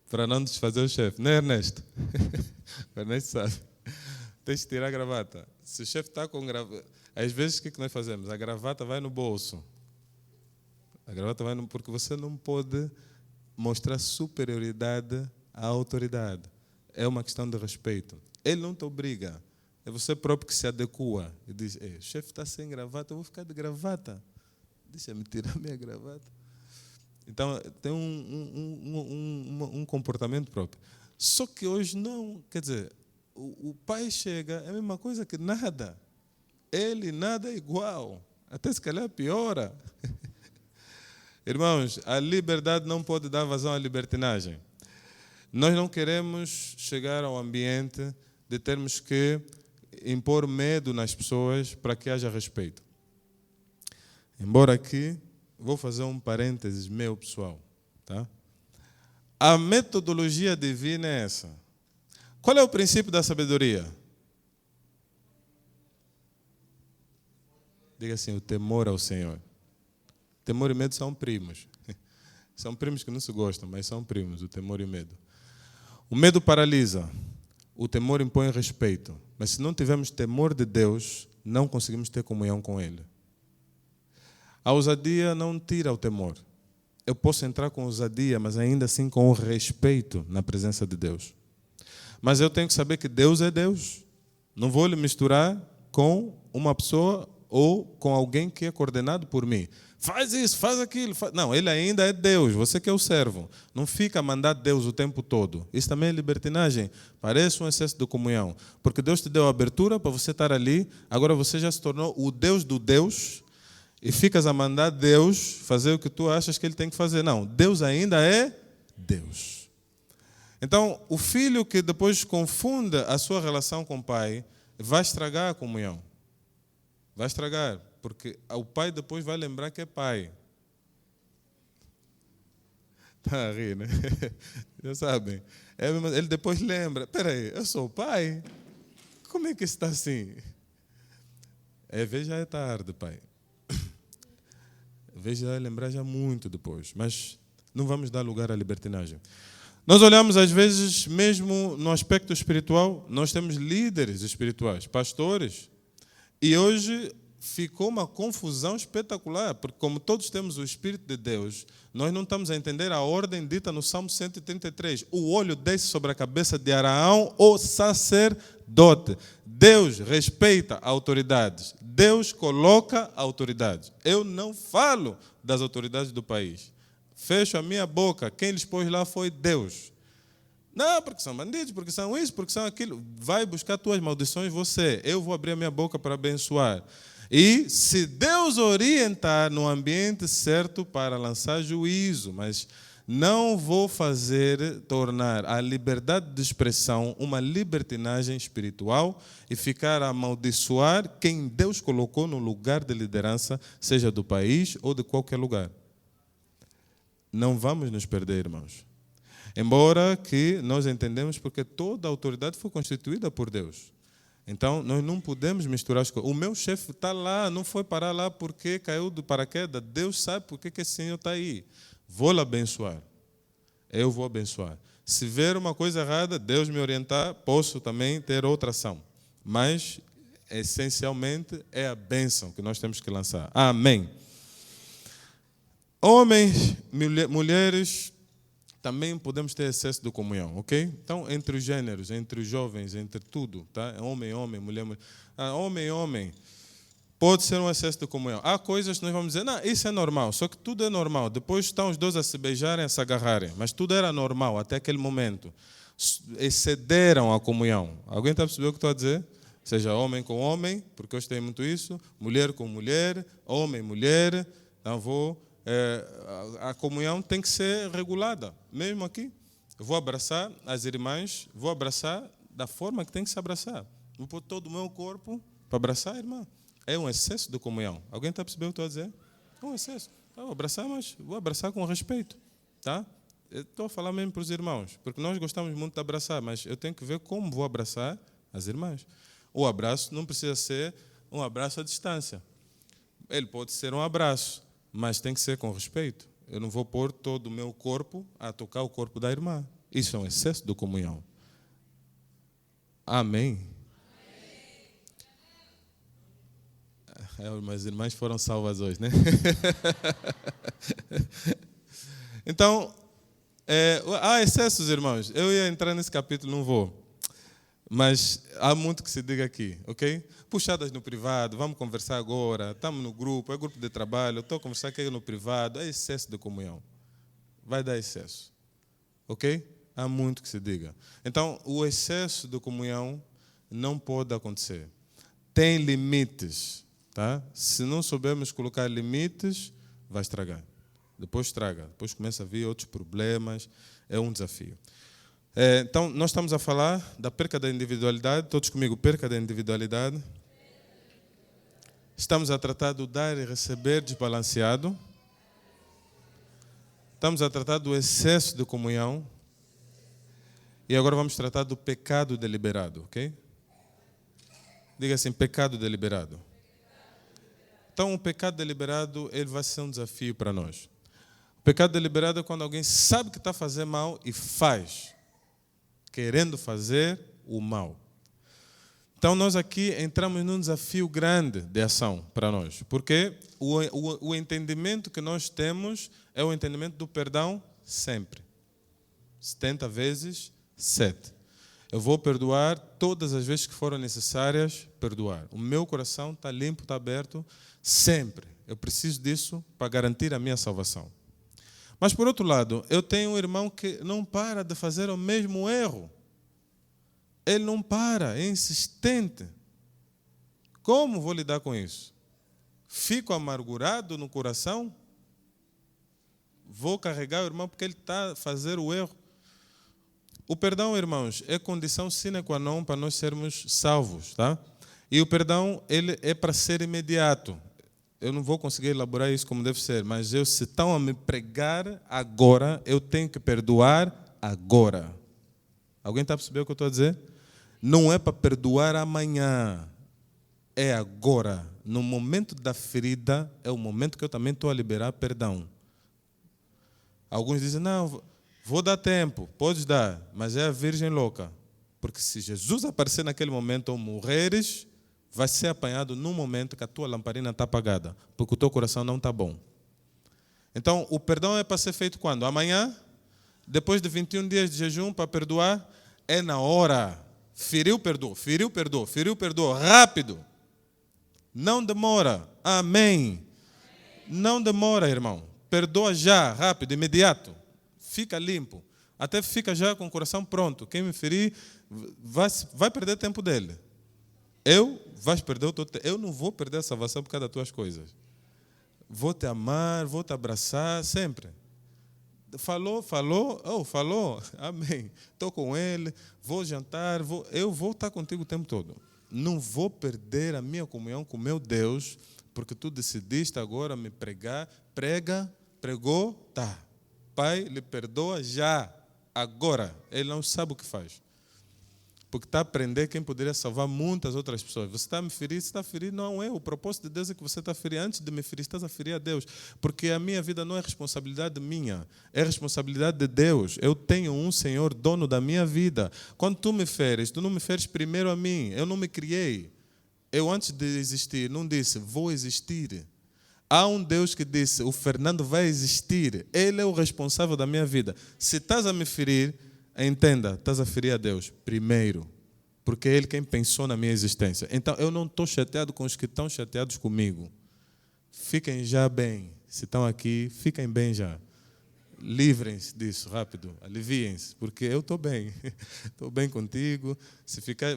Para não desfazer o chefe. Não é, Ernesto? O Ernesto sabe. Tens de tirar a gravata. Se o chefe está com gravata... Às vezes, o que nós fazemos? A gravata vai no bolso. A gravata vai no... Porque você não pode mostrar superioridade à autoridade. É uma questão de respeito. Ele não te obriga. É você próprio que se adequa. E diz, o chefe está sem gravata, eu vou ficar de gravata. Deixa-me tirar minha gravata. Então, tem um comportamento próprio. Só que hoje não. Quer dizer, o pai chega, é a mesma coisa que nada. Ele nada é igual. Até se calhar piora. Irmãos, a liberdade não pode dar vazão à libertinagem. Nós não queremos chegar ao ambiente de termos que impor medo nas pessoas para que haja respeito. Embora aqui, vou fazer um parênteses meu pessoal. Tá? A metodologia divina é essa. Qual é o princípio da sabedoria? Diga assim, o temor ao Senhor. Temor e medo são primos. São primos que não se gostam, mas são primos, o temor e o medo. O medo paralisa, o temor impõe respeito. Mas se não tivermos temor de Deus, não conseguimos ter comunhão com Ele. A ousadia não tira o temor. Eu posso entrar com ousadia, mas ainda assim com o respeito na presença de Deus. Mas eu tenho que saber que Deus é Deus. Não vou lhe misturar com uma pessoa ou com alguém que é coordenado por mim. Faz isso, faz aquilo. Não, ele ainda é Deus, você que é o servo. Não fica a mandar Deus o tempo todo. Isso também é libertinagem. Parece um excesso de comunhão. Porque Deus te deu a abertura para você estar ali, agora você já se tornou o Deus do Deus e ficas a mandar Deus fazer o que tu achas que ele tem que fazer. Não, Deus ainda é Deus. Então, o filho que depois confunda a sua relação com o pai vai estragar a comunhão. Vai estragar. Porque o pai depois vai lembrar que é pai. Está a rir, né? Já sabem. Ele depois lembra. Espera aí, eu sou o pai? Como é que está assim? Veja, já é tarde, pai. Veja, já lembrar já muito depois. Mas não vamos dar lugar à libertinagem. Nós olhamos às vezes, mesmo no aspecto espiritual, nós temos líderes espirituais, pastores. E hoje ficou uma confusão espetacular, porque como todos temos o Espírito de Deus, nós não estamos a entender a ordem dita no Salmo 133. O olho desce sobre a cabeça de Araão, o sacerdote. Deus respeita autoridades. Deus coloca autoridades. Eu não falo das autoridades do país. Fecho a minha boca. Quem lhes pôs lá foi Deus. Não, porque são bandidos, porque são isso, porque são aquilo. Vai buscar tuas maldições você. Eu vou abrir a minha boca para abençoar. E se Deus orientar no ambiente certo para lançar juízo, mas não vou tornar a liberdade de expressão uma libertinagem espiritual e ficar a amaldiçoar quem Deus colocou no lugar de liderança, seja do país ou de qualquer lugar. Não vamos nos perder, irmãos. Embora que nós entendemos porque toda a autoridade foi constituída por Deus. Então, nós não podemos misturar as coisas. O meu chefe está lá, não foi parar lá porque caiu do paraquedas. Deus sabe por que esse senhor está aí. Vou-lhe abençoar. Eu vou abençoar. Se ver uma coisa errada, Deus me orientar, posso também ter outra ação. Mas, essencialmente, é a bênção que nós temos que lançar. Amém. Homens, mulheres, também podemos ter excesso de comunhão, ok? Então, entre os gêneros, entre os jovens, entre tudo, tá? Homem, mulher, mulher. Homem, pode ser um excesso de comunhão. Há coisas que nós vamos dizer, não, isso é normal, só que tudo é normal. Depois estão os dois a se beijarem, a se agarrarem, mas tudo era normal até aquele momento. Excederam a comunhão. Alguém está a perceber o que estou a dizer? Seja homem com homem, porque hoje tem muito isso, mulher com mulher, homem, mulher, então a comunhão tem que ser regulada. Mesmo aqui, eu vou abraçar as irmãs, vou abraçar da forma que tem que se abraçar. Vou pôr todo o meu corpo para abraçar a irmã. É um excesso de comunhão. Alguém está a perceber o que eu estou a dizer? É um excesso. Vou abraçar, mas vou abraçar com respeito. Tá? Eu estou a falar mesmo para os irmãos, porque nós gostamos muito de abraçar, mas eu tenho que ver como vou abraçar as irmãs. O abraço não precisa ser um abraço à distância. Ele pode ser um abraço, mas tem que ser com respeito. Eu não vou pôr todo o meu corpo a tocar o corpo da irmã. Isso é um excesso de comunhão. Amém? Mas irmãs foram salvas hoje, né? Então, há excessos, irmãos. Eu ia entrar nesse capítulo, não vou. Mas há muito que se diga aqui, ok? Puxadas no privado, vamos conversar agora, estamos no grupo, é grupo de trabalho, eu estou a conversar aqui no privado, é excesso de comunhão. Vai dar excesso, ok? Há muito que se diga. Então, o excesso de comunhão não pode acontecer. Tem limites, tá? Se não soubermos colocar limites, vai estragar. Depois estraga, depois começa a vir outros problemas, é um desafio. Então, nós estamos a falar da perca da individualidade. Todos comigo, perca da individualidade. Estamos a tratar do dar e receber desbalanceado. Estamos a tratar do excesso de comunhão. E agora vamos tratar do pecado deliberado, ok? Diga assim, pecado deliberado. Então, o pecado deliberado, ele vai ser um desafio para nós. O pecado deliberado é quando alguém sabe que está a fazer mal e faz, querendo fazer o mal. Então, nós aqui entramos num desafio grande de ação para nós, porque o entendimento que nós temos é o entendimento do perdão sempre. 70 vezes 7. Eu vou perdoar todas as vezes que forem necessárias perdoar. O meu coração está limpo, está aberto, sempre. Eu preciso disso para garantir a minha salvação. Mas, por outro lado, eu tenho um irmão que não para de fazer o mesmo erro. Ele não para, é insistente. Como vou lidar com isso? Fico amargurado no coração? Vou carregar o irmão porque ele está a fazer o erro? O perdão, irmãos, é condição sine qua non para nós sermos salvos, tá? E o perdão, ele é para ser imediato. Eu não vou conseguir elaborar isso como deve ser, mas se estão a me pregar agora, eu tenho que perdoar agora. Alguém está a perceber o que eu estou a dizer? Não é para perdoar amanhã, é agora. No momento da ferida, é o momento que eu também estou a liberar perdão. Alguns dizem, não, vou dar tempo, podes dar, mas é a virgem louca. Porque se Jesus aparecer naquele momento ou morreres, vai ser apanhado num momento que a tua lamparina está apagada, porque o teu coração não está bom. Então, o perdão é para ser feito quando? Amanhã? Depois de 21 dias de jejum para perdoar? É na hora. Feriu, perdoa, feriu, perdoa, feriu, perdoa, rápido. Não demora. Amém. Não demora, irmão. Perdoa já, rápido, imediato. Fica limpo. Até fica já com o coração pronto. Quem me ferir vai perder tempo dele. Vais perder o teu tempo. Eu não vou perder a salvação por causa das tuas coisas. Vou te amar, vou te abraçar, sempre. Falou, amém. Estou com ele, vou jantar, eu vou estar contigo o tempo todo. Não vou perder a minha comunhão com meu Deus, porque tu decidiste agora me pregar. Pregou, tá. Pai, lhe perdoa já, agora. Ele não sabe o que faz. Porque está a aprender quem poderia salvar muitas outras pessoas. Você está a me ferir, você está a ferir, não é. O propósito de Deus é que você está a ferir. Antes de me ferir, estás a ferir a Deus. Porque a minha vida não é responsabilidade minha, é responsabilidade de Deus. Eu tenho um Senhor, dono da minha vida. Quando tu me feres, tu não me feres primeiro a mim. Eu não me criei. Eu, antes de existir, não disse, vou existir. Há um Deus que disse, o Fernando vai existir. Ele é o responsável da minha vida. Se estás a me ferir, entenda, estás a ferir a Deus primeiro, porque é Ele quem pensou na minha existência. Então, eu não estou chateado com os que estão chateados comigo. Fiquem já bem. Se estão aqui, fiquem bem já. Livrem-se disso, rápido. Aliviem-se, porque eu estou bem. Estou bem contigo. Se ficar,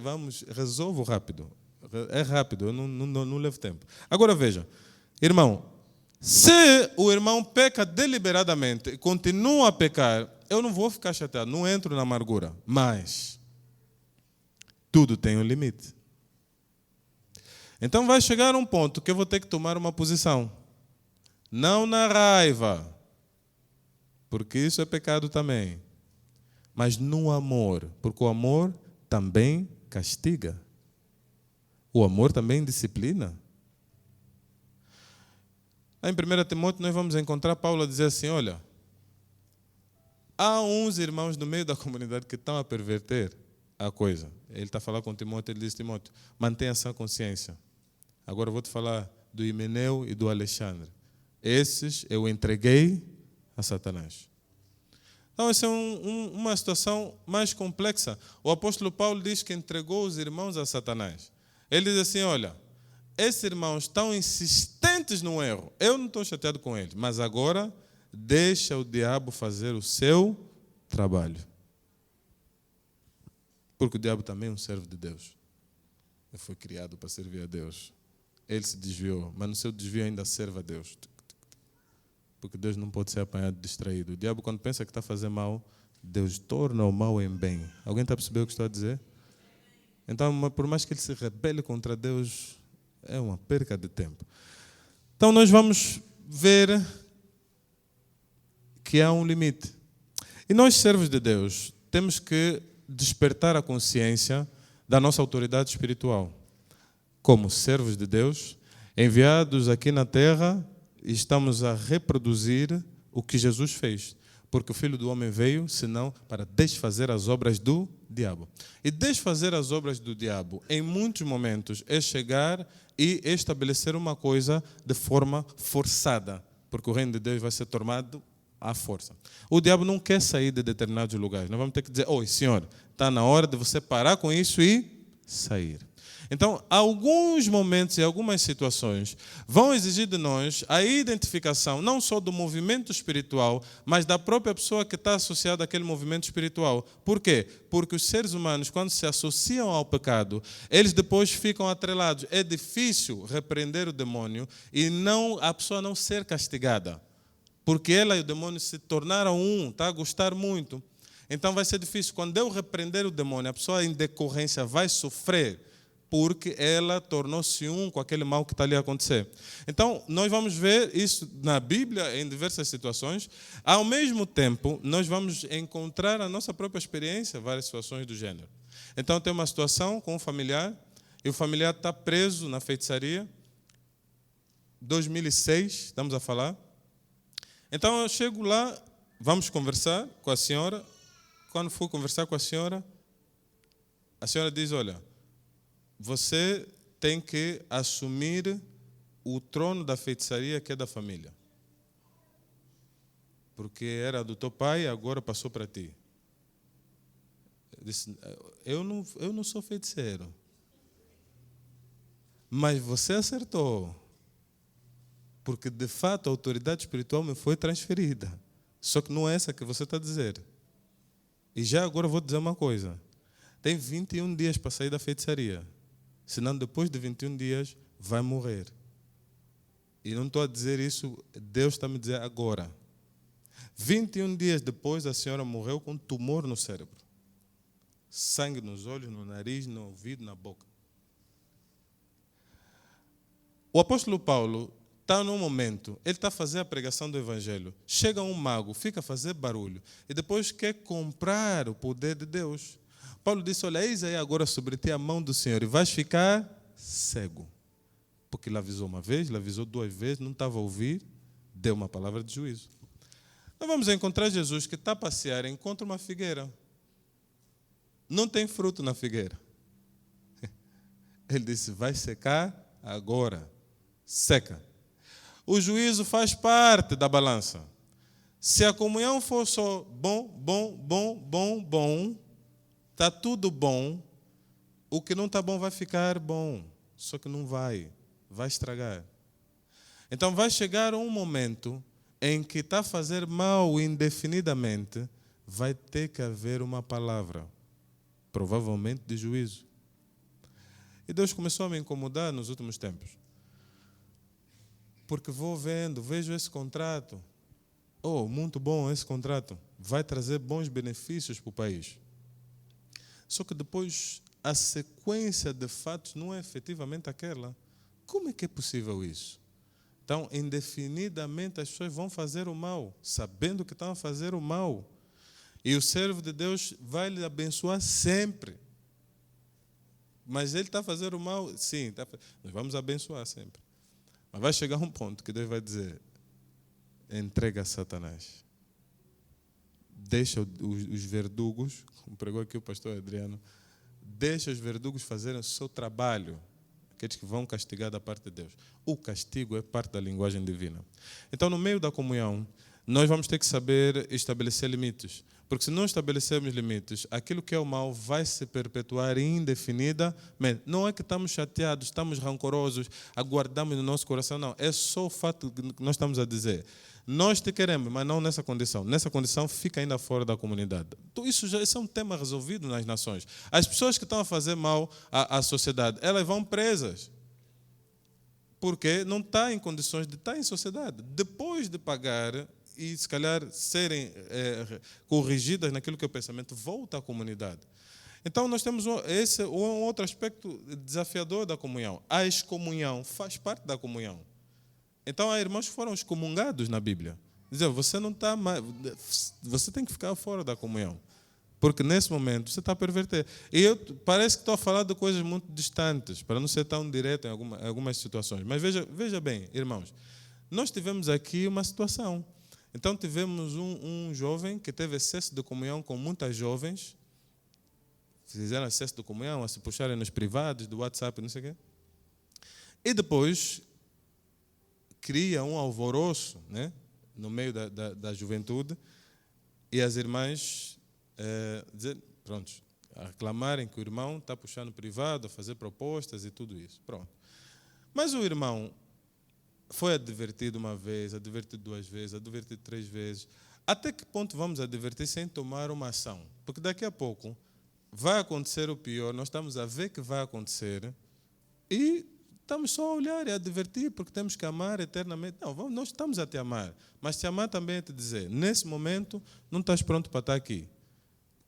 resolvo rápido. É rápido, eu não levo tempo. Agora veja, irmão, se o irmão peca deliberadamente e continua a pecar, eu não vou ficar chateado, não entro na amargura. Mas tudo tem um limite. Então vai chegar um ponto que eu vou ter que tomar uma posição. Não na raiva, porque isso é pecado também. Mas no amor, porque o amor também castiga. O amor também disciplina. Em 1 Timóteo nós vamos encontrar Paulo a dizer assim, olha, há uns irmãos no meio da comunidade que estão a perverter a coisa. Ele está a falar com Timóteo, ele diz, Timóteo, mantenha essa consciência. Agora eu vou te falar do Himeneu e do Alexandre. Esses eu entreguei a Satanás. Então essa é uma situação mais complexa. O apóstolo Paulo diz que entregou os irmãos a Satanás. Ele diz assim, olha, esses irmãos estão insistentes no erro. Eu não estou chateado com eles, mas agora deixa o diabo fazer o seu trabalho. Porque o diabo também é um servo de Deus. Ele foi criado para servir a Deus. Ele se desviou, mas no seu desvio ainda serve a Deus. Porque Deus não pode ser apanhado distraído. O diabo, quando pensa que está a fazer mal, Deus torna o mal em bem. Alguém está a perceber o que estou a dizer? Então, por mais que ele se rebele contra Deus, é uma perca de tempo. Então, nós vamos ver que há um limite. E nós, servos de Deus, temos que despertar a consciência da nossa autoridade espiritual. Como servos de Deus, enviados aqui na terra, estamos a reproduzir o que Jesus fez. Porque o Filho do Homem veio, senão para desfazer as obras do diabo. E desfazer as obras do diabo, em muitos momentos, é chegar e estabelecer uma coisa de forma forçada. Porque o reino de Deus vai ser tomado à força. O diabo não quer sair de determinados lugares. Nós vamos ter que dizer, oi, Senhor, está na hora de você parar com isso e sair. Então, alguns momentos e algumas situações vão exigir de nós a identificação não só do movimento espiritual, mas da própria pessoa que está associada àquele movimento espiritual. Por quê? Porque os seres humanos, quando se associam ao pecado, eles depois ficam atrelados. É difícil repreender o demônio e a pessoa não ser castigada, porque ela e o demônio se tornaram um, está a gostar muito. Então vai ser difícil. Quando eu repreender o demônio, a pessoa em decorrência vai sofrer, porque ela tornou-se um com aquele mal que está ali a acontecer. Então, nós vamos ver isso na Bíblia em diversas situações. Ao mesmo tempo, nós vamos encontrar a nossa própria experiência, várias situações do gênero. Então, tem uma situação com um familiar, e o familiar está preso na feitiçaria. 2006, estamos a falar. Então, eu chego lá, vamos conversar com a senhora. Quando for conversar com a senhora diz, olha, você tem que assumir o trono da feitiçaria que é da família. Porque era do teu pai, agora passou para ti. Eu disse, eu não sou feiticeiro. Mas você acertou. Porque, de fato, a autoridade espiritual me foi transferida. Só que não é essa que você está a dizer. E já agora vou dizer uma coisa. Tem 21 dias para sair da feitiçaria. Senão, depois de 21 dias, vai morrer. E não estou a dizer isso, Deus está a me dizer agora. 21 dias depois, a senhora morreu com um tumor no cérebro. Sangue nos olhos, no nariz, no ouvido, na boca. O apóstolo Paulo está num momento, ele está a fazer a pregação do Evangelho. Chega um mago, fica a fazer barulho. E depois quer comprar o poder de Deus. Paulo disse, olha, eis aí agora sobre ti a mão do Senhor e vais ficar cego. Porque ele avisou uma vez, ele avisou 2 vezes, não estava a ouvir, deu uma palavra de juízo. Nós vamos encontrar Jesus que está a passear e encontra uma figueira. Não tem fruto na figueira. Ele disse, vai secar agora. Seca. O juízo faz parte da balança. Se a comunhão for só bom, está tudo bom, o que não está bom vai ficar bom, só que não vai estragar. Então vai chegar um momento em que está a fazer mal indefinidamente, vai ter que haver uma palavra, provavelmente de juízo. E Deus começou a me incomodar nos últimos tempos. Porque vejo esse contrato. Oh, muito bom esse contrato. Vai trazer bons benefícios para o país. Só que depois a sequência de fatos não é efetivamente aquela. Como é que é possível isso? Então, indefinidamente as pessoas vão fazer o mal, sabendo que estão a fazer o mal. E o servo de Deus vai lhe abençoar sempre. Mas ele está a fazer o mal? Sim, nós vamos abençoar sempre. Mas vai chegar um ponto que Deus vai dizer, entrega a Satanás. Deixa os verdugos, como pregou aqui o pastor Adriano, deixa os verdugos fazerem o seu trabalho, aqueles que vão castigar da parte de Deus. O castigo é parte da linguagem divina. Então, no meio da comunhão, nós vamos ter que saber estabelecer limites. Porque se não estabelecermos limites, aquilo que é o mal vai se perpetuar indefinidamente. Não é que estamos chateados, estamos rancorosos, aguardamos no nosso coração, não. É só o fato que nós estamos a dizer. Nós te queremos, mas não nessa condição. Nessa condição, fica ainda fora da comunidade. Então, isso é um tema resolvido nas nações. As pessoas que estão a fazer mal à sociedade, elas vão presas. Porque não está em condições de estar em sociedade. Depois de pagar e, se calhar, serem corrigidas naquilo que é o pensamento, volta à comunidade. Então, nós temos um outro aspecto desafiador da comunhão. A excomunhão faz parte da comunhão. Então, há irmãos que foram excomungados na Bíblia. Dizem, você não está mais, você tem que ficar fora da comunhão. Porque nesse momento você está a perverter. E parece que estou a falar de coisas muito distantes, para não ser tão direto em algumas situações. Mas veja bem, irmãos, nós tivemos aqui uma situação. Então tivemos um jovem que teve excesso de comunhão com muitas jovens, fizeram excesso de comunhão, a se puxarem nos privados, do WhatsApp, não sei o quê. E depois cria um alvoroço, né, no meio da juventude, e as irmãs dizem, pronto, a reclamarem que o irmão está puxando privado, a fazer propostas e tudo isso. Pronto. Mas o irmão foi advertido uma vez, advertido 2 vezes, advertido 3 vezes. Até que ponto vamos advertir sem tomar uma ação? Porque daqui a pouco vai acontecer o pior, nós estamos a ver que vai acontecer e estamos só a olhar e a advertir, porque temos que amar eternamente. Não, nós estamos a te amar, mas te amar também é te dizer, nesse momento não estás pronto para estar aqui.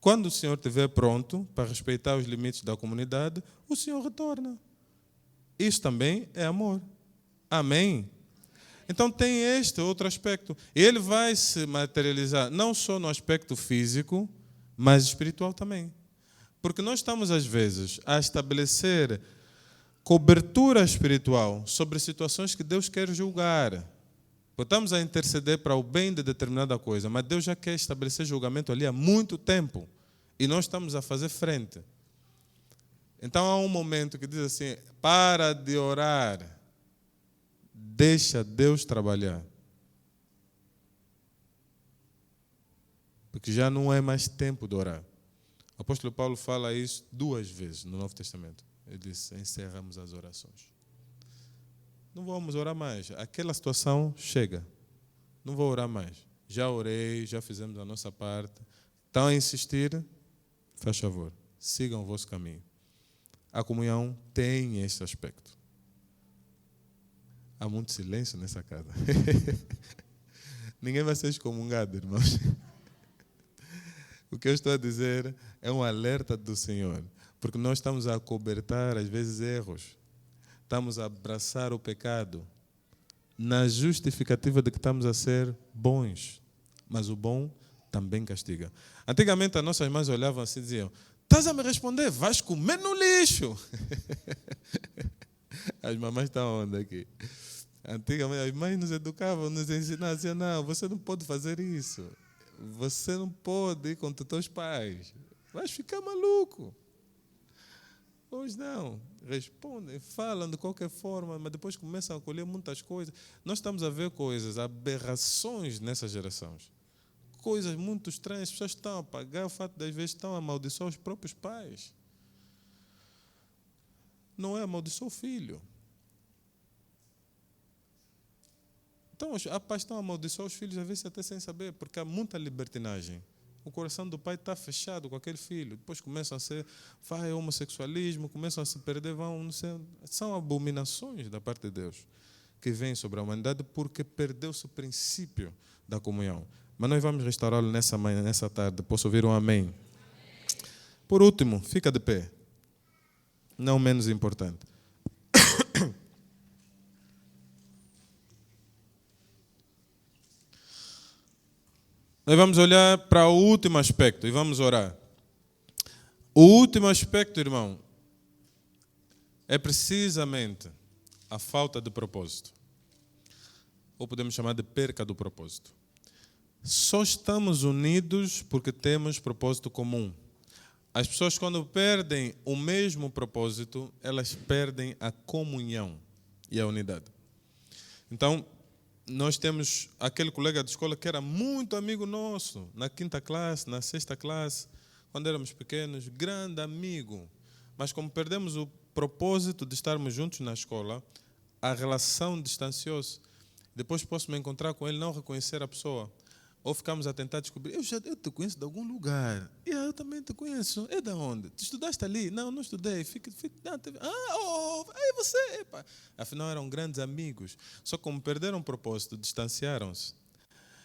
Quando o Senhor estiver pronto para respeitar os limites da comunidade, o Senhor retorna. Isso também é amor. Amém? Então tem este outro aspecto. Ele vai se materializar não só no aspecto físico, mas espiritual também. Porque nós estamos, às vezes, a estabelecer cobertura espiritual sobre situações que Deus quer julgar. Estamos a interceder para o bem de determinada coisa, mas Deus já quer estabelecer julgamento ali há muito tempo. E nós estamos a fazer frente. Então há um momento que diz assim, para de orar, deixa Deus trabalhar. Porque já não é mais tempo de orar. O apóstolo Paulo fala isso 2 vezes no Novo Testamento. Ele diz, encerramos as orações. Não vamos orar mais. Aquela situação chega. Não vou orar mais. Já orei, já fizemos a nossa parte. Estão a insistir? Faz favor, sigam o vosso caminho. A comunhão tem esse aspecto. Há muito silêncio nessa casa. Ninguém vai ser excomungado, irmãos. O que eu estou a dizer é um alerta do Senhor. Porque nós estamos a acobertar, às vezes, erros. Estamos a abraçar o pecado na justificativa de que estamos a ser bons. Mas o bom também castiga. Antigamente, as nossas mães olhavam assim e diziam, estás a me responder? Vais comer no lixo. As mamães estão onde aqui? Antigamente, as mães nos educavam, nos ensinavam, diziam, não, você não pode fazer isso. Você não pode ir contra os teus pais. Vais ficar maluco. Hoje não, respondem, falam de qualquer forma, mas depois começam a colher muitas coisas. Nós estamos a ver coisas, aberrações nessas gerações. Coisas muito estranhas, as pessoas estão a pagar o fato de às vezes estão a amaldiçoar os próprios pais. Não é amaldiçoar o filho. Então, os pais estão a amaldiçoar os filhos, às vezes até sem saber, porque há muita libertinagem. O coração do pai está fechado com aquele filho. Depois começam a ser, vai homossexualismo, começam a se perder, não sei, são abominações da parte de Deus que vêm sobre a humanidade porque perdeu-se o princípio da comunhão. Mas nós vamos restaurá-lo nessa manhã, nessa tarde. Posso ouvir um amém? Por último, fica de pé. Não menos importante. Nós vamos olhar para o último aspecto e vamos orar. O último aspecto, irmão, é precisamente a falta de propósito. Ou podemos chamar de perca do propósito. Só estamos unidos porque temos propósito comum. As pessoas, quando perdem o mesmo propósito, elas perdem a comunhão e a unidade. Então, nós temos aquele colega de escola que era muito amigo nosso, na 5ª classe, na 6ª classe, quando éramos pequenos, grande amigo. Mas como perdemos o propósito de estarmos juntos na escola, a relação distanciou-se. Depois posso me encontrar com ele, não reconhecer a pessoa. Ou ficamos a tentar descobrir, eu te conheço de algum lugar. Eu também te conheço. É de onde? Tu estudaste ali? Não, não estudei. Aí você. Epa. Afinal, eram grandes amigos. Só que como perderam o propósito, distanciaram-se.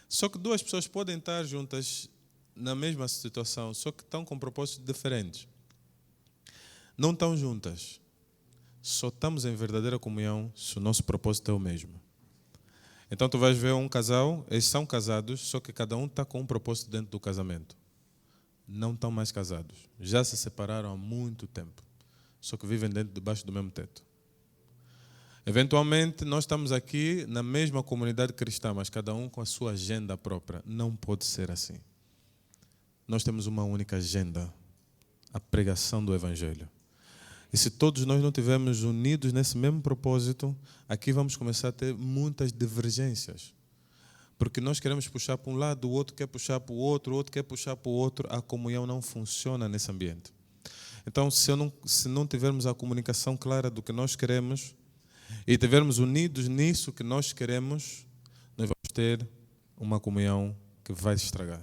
Só que 2 pessoas podem estar juntas na mesma situação, só que estão com propósitos diferentes. Não estão juntas. Só estamos em verdadeira comunhão se o nosso propósito é o mesmo. Então tu vais ver um casal, eles são casados, só que cada um está com um propósito dentro do casamento. Não estão mais casados. Já se separaram há muito tempo. Só que vivem debaixo do mesmo teto. Eventualmente, nós estamos aqui na mesma comunidade cristã, mas cada um com a sua agenda própria. Não pode ser assim. Nós temos uma única agenda, a pregação do Evangelho. E se todos nós não estivermos unidos nesse mesmo propósito, aqui vamos começar a ter muitas divergências. Porque nós queremos puxar para um lado, o outro quer puxar para o outro quer puxar para o outro. A comunhão não funciona nesse ambiente. Então, se não tivermos a comunicação clara do que nós queremos e estivermos unidos nisso que nós queremos, nós vamos ter uma comunhão que vai se estragar.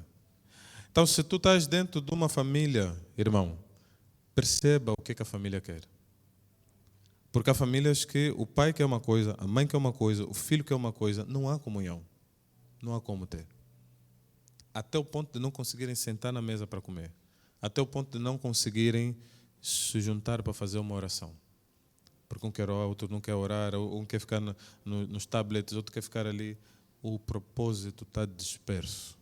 Então, se tu estás dentro de uma família, irmão, perceba o que a família quer. Porque há famílias que o pai quer uma coisa, a mãe quer uma coisa, o filho quer uma coisa, não há comunhão. Não há como ter. Até o ponto de não conseguirem sentar na mesa para comer. Até o ponto de não conseguirem se juntar para fazer uma oração. Porque um quer orar, outro não quer orar, um quer ficar nos tablets, outro quer ficar ali. O propósito está disperso.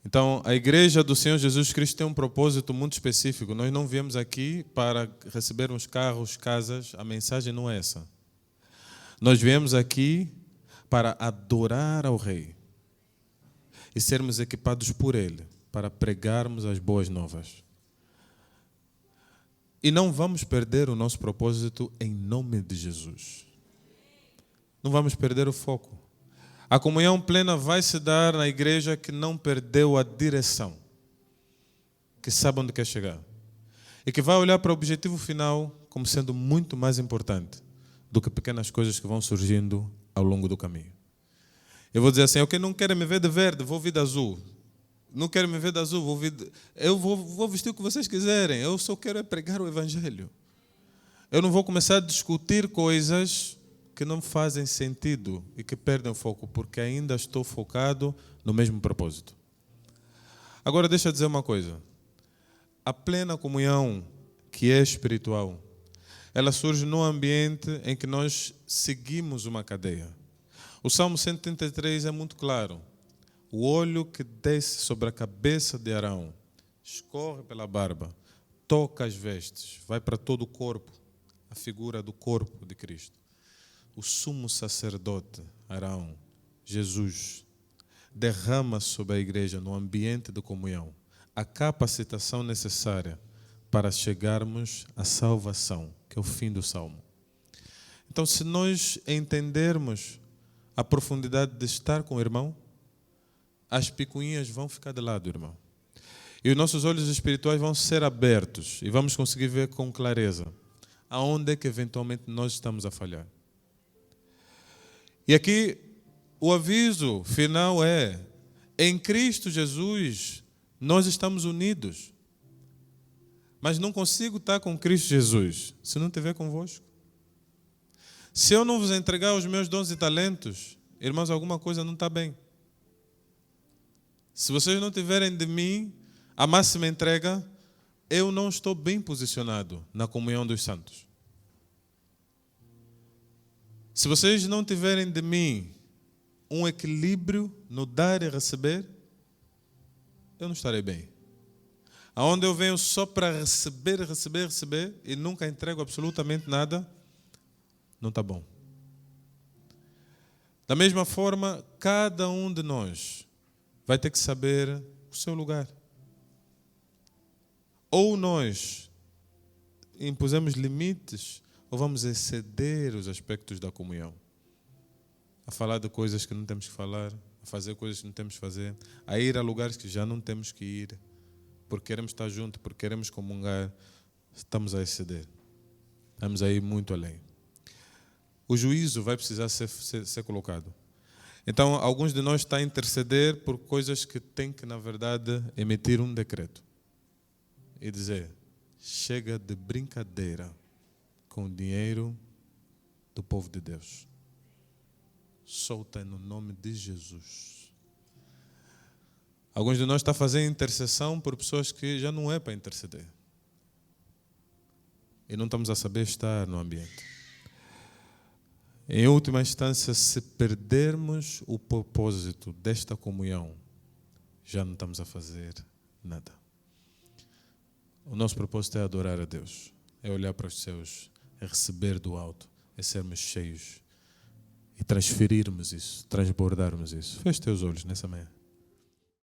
Então, a igreja do Senhor Jesus Cristo tem um propósito muito específico. Nós não viemos aqui para recebermos carros, casas. A mensagem não é essa. Nós viemos aqui para adorar ao Rei e sermos equipados por Ele para pregarmos as boas novas. E não vamos perder o nosso propósito em nome de Jesus. Não vamos perder o foco. A comunhão plena vai se dar na igreja que não perdeu a direção, que sabe onde quer chegar e que vai olhar para o objetivo final como sendo muito mais importante do que pequenas coisas que vão surgindo ao longo do caminho. Eu vou dizer assim, ok, não quero me ver de verde, vou vir de azul. Não quero me ver de azul, eu vou vestir o que vocês quiserem. Eu só quero pregar o Evangelho. Eu não vou começar a discutir coisas que não fazem sentido e que perdem o foco, porque ainda estou focado no mesmo propósito. Agora deixa eu dizer uma coisa. A plena comunhão, que é espiritual, ela surge num ambiente em que nós seguimos uma cadeia. O Salmo 133 é muito claro. O óleo que desce sobre a cabeça de Arão, escorre pela barba, toca as vestes, vai para todo o corpo, a figura do corpo de Cristo. O sumo sacerdote, Arão, Jesus, derrama sobre a igreja, no ambiente de comunhão, a capacitação necessária para chegarmos à salvação, que é o fim do Salmo. Então, se nós entendermos a profundidade de estar com o irmão, as picuinhas vão ficar de lado, irmão. E os nossos olhos espirituais vão ser abertos e vamos conseguir ver com clareza aonde é que eventualmente nós estamos a falhar. E aqui o aviso final é: em Cristo Jesus nós estamos unidos. Mas não consigo estar com Cristo Jesus se não estiver convosco. Se eu não vos entregar os meus dons e talentos, irmãos, alguma coisa não está bem. Se vocês não tiverem de mim a máxima entrega, eu não estou bem posicionado na comunhão dos santos. Se vocês não tiverem de mim um equilíbrio no dar e receber, eu não estarei bem. Aonde eu venho só para receber e nunca entrego absolutamente nada, não está bom. Da mesma forma, cada um de nós vai ter que saber o seu lugar. Ou nós impusemos limites, ou vamos exceder os aspectos da comunhão. A falar de coisas que não temos que falar, a fazer coisas que não temos que fazer, a ir a lugares que já não temos que ir, porque queremos estar juntos, porque queremos comungar, estamos a exceder. Estamos a ir muito além. O juízo vai precisar ser colocado. Então, alguns de nós estão a interceder por coisas que têm que, na verdade, emitir um decreto e dizer: chega de brincadeira com o dinheiro do povo de Deus. Solta no nome de Jesus. Alguns de nós estão a fazer intercessão por pessoas que já não é para interceder. E não estamos a saber estar no ambiente. Em última instância, se perdermos o propósito desta comunhão, já não estamos a fazer nada. O nosso propósito é adorar a Deus, é olhar para os céus, é receber do alto, é sermos cheios e transferirmos isso, transbordarmos isso. Feche teus olhos nessa manhã.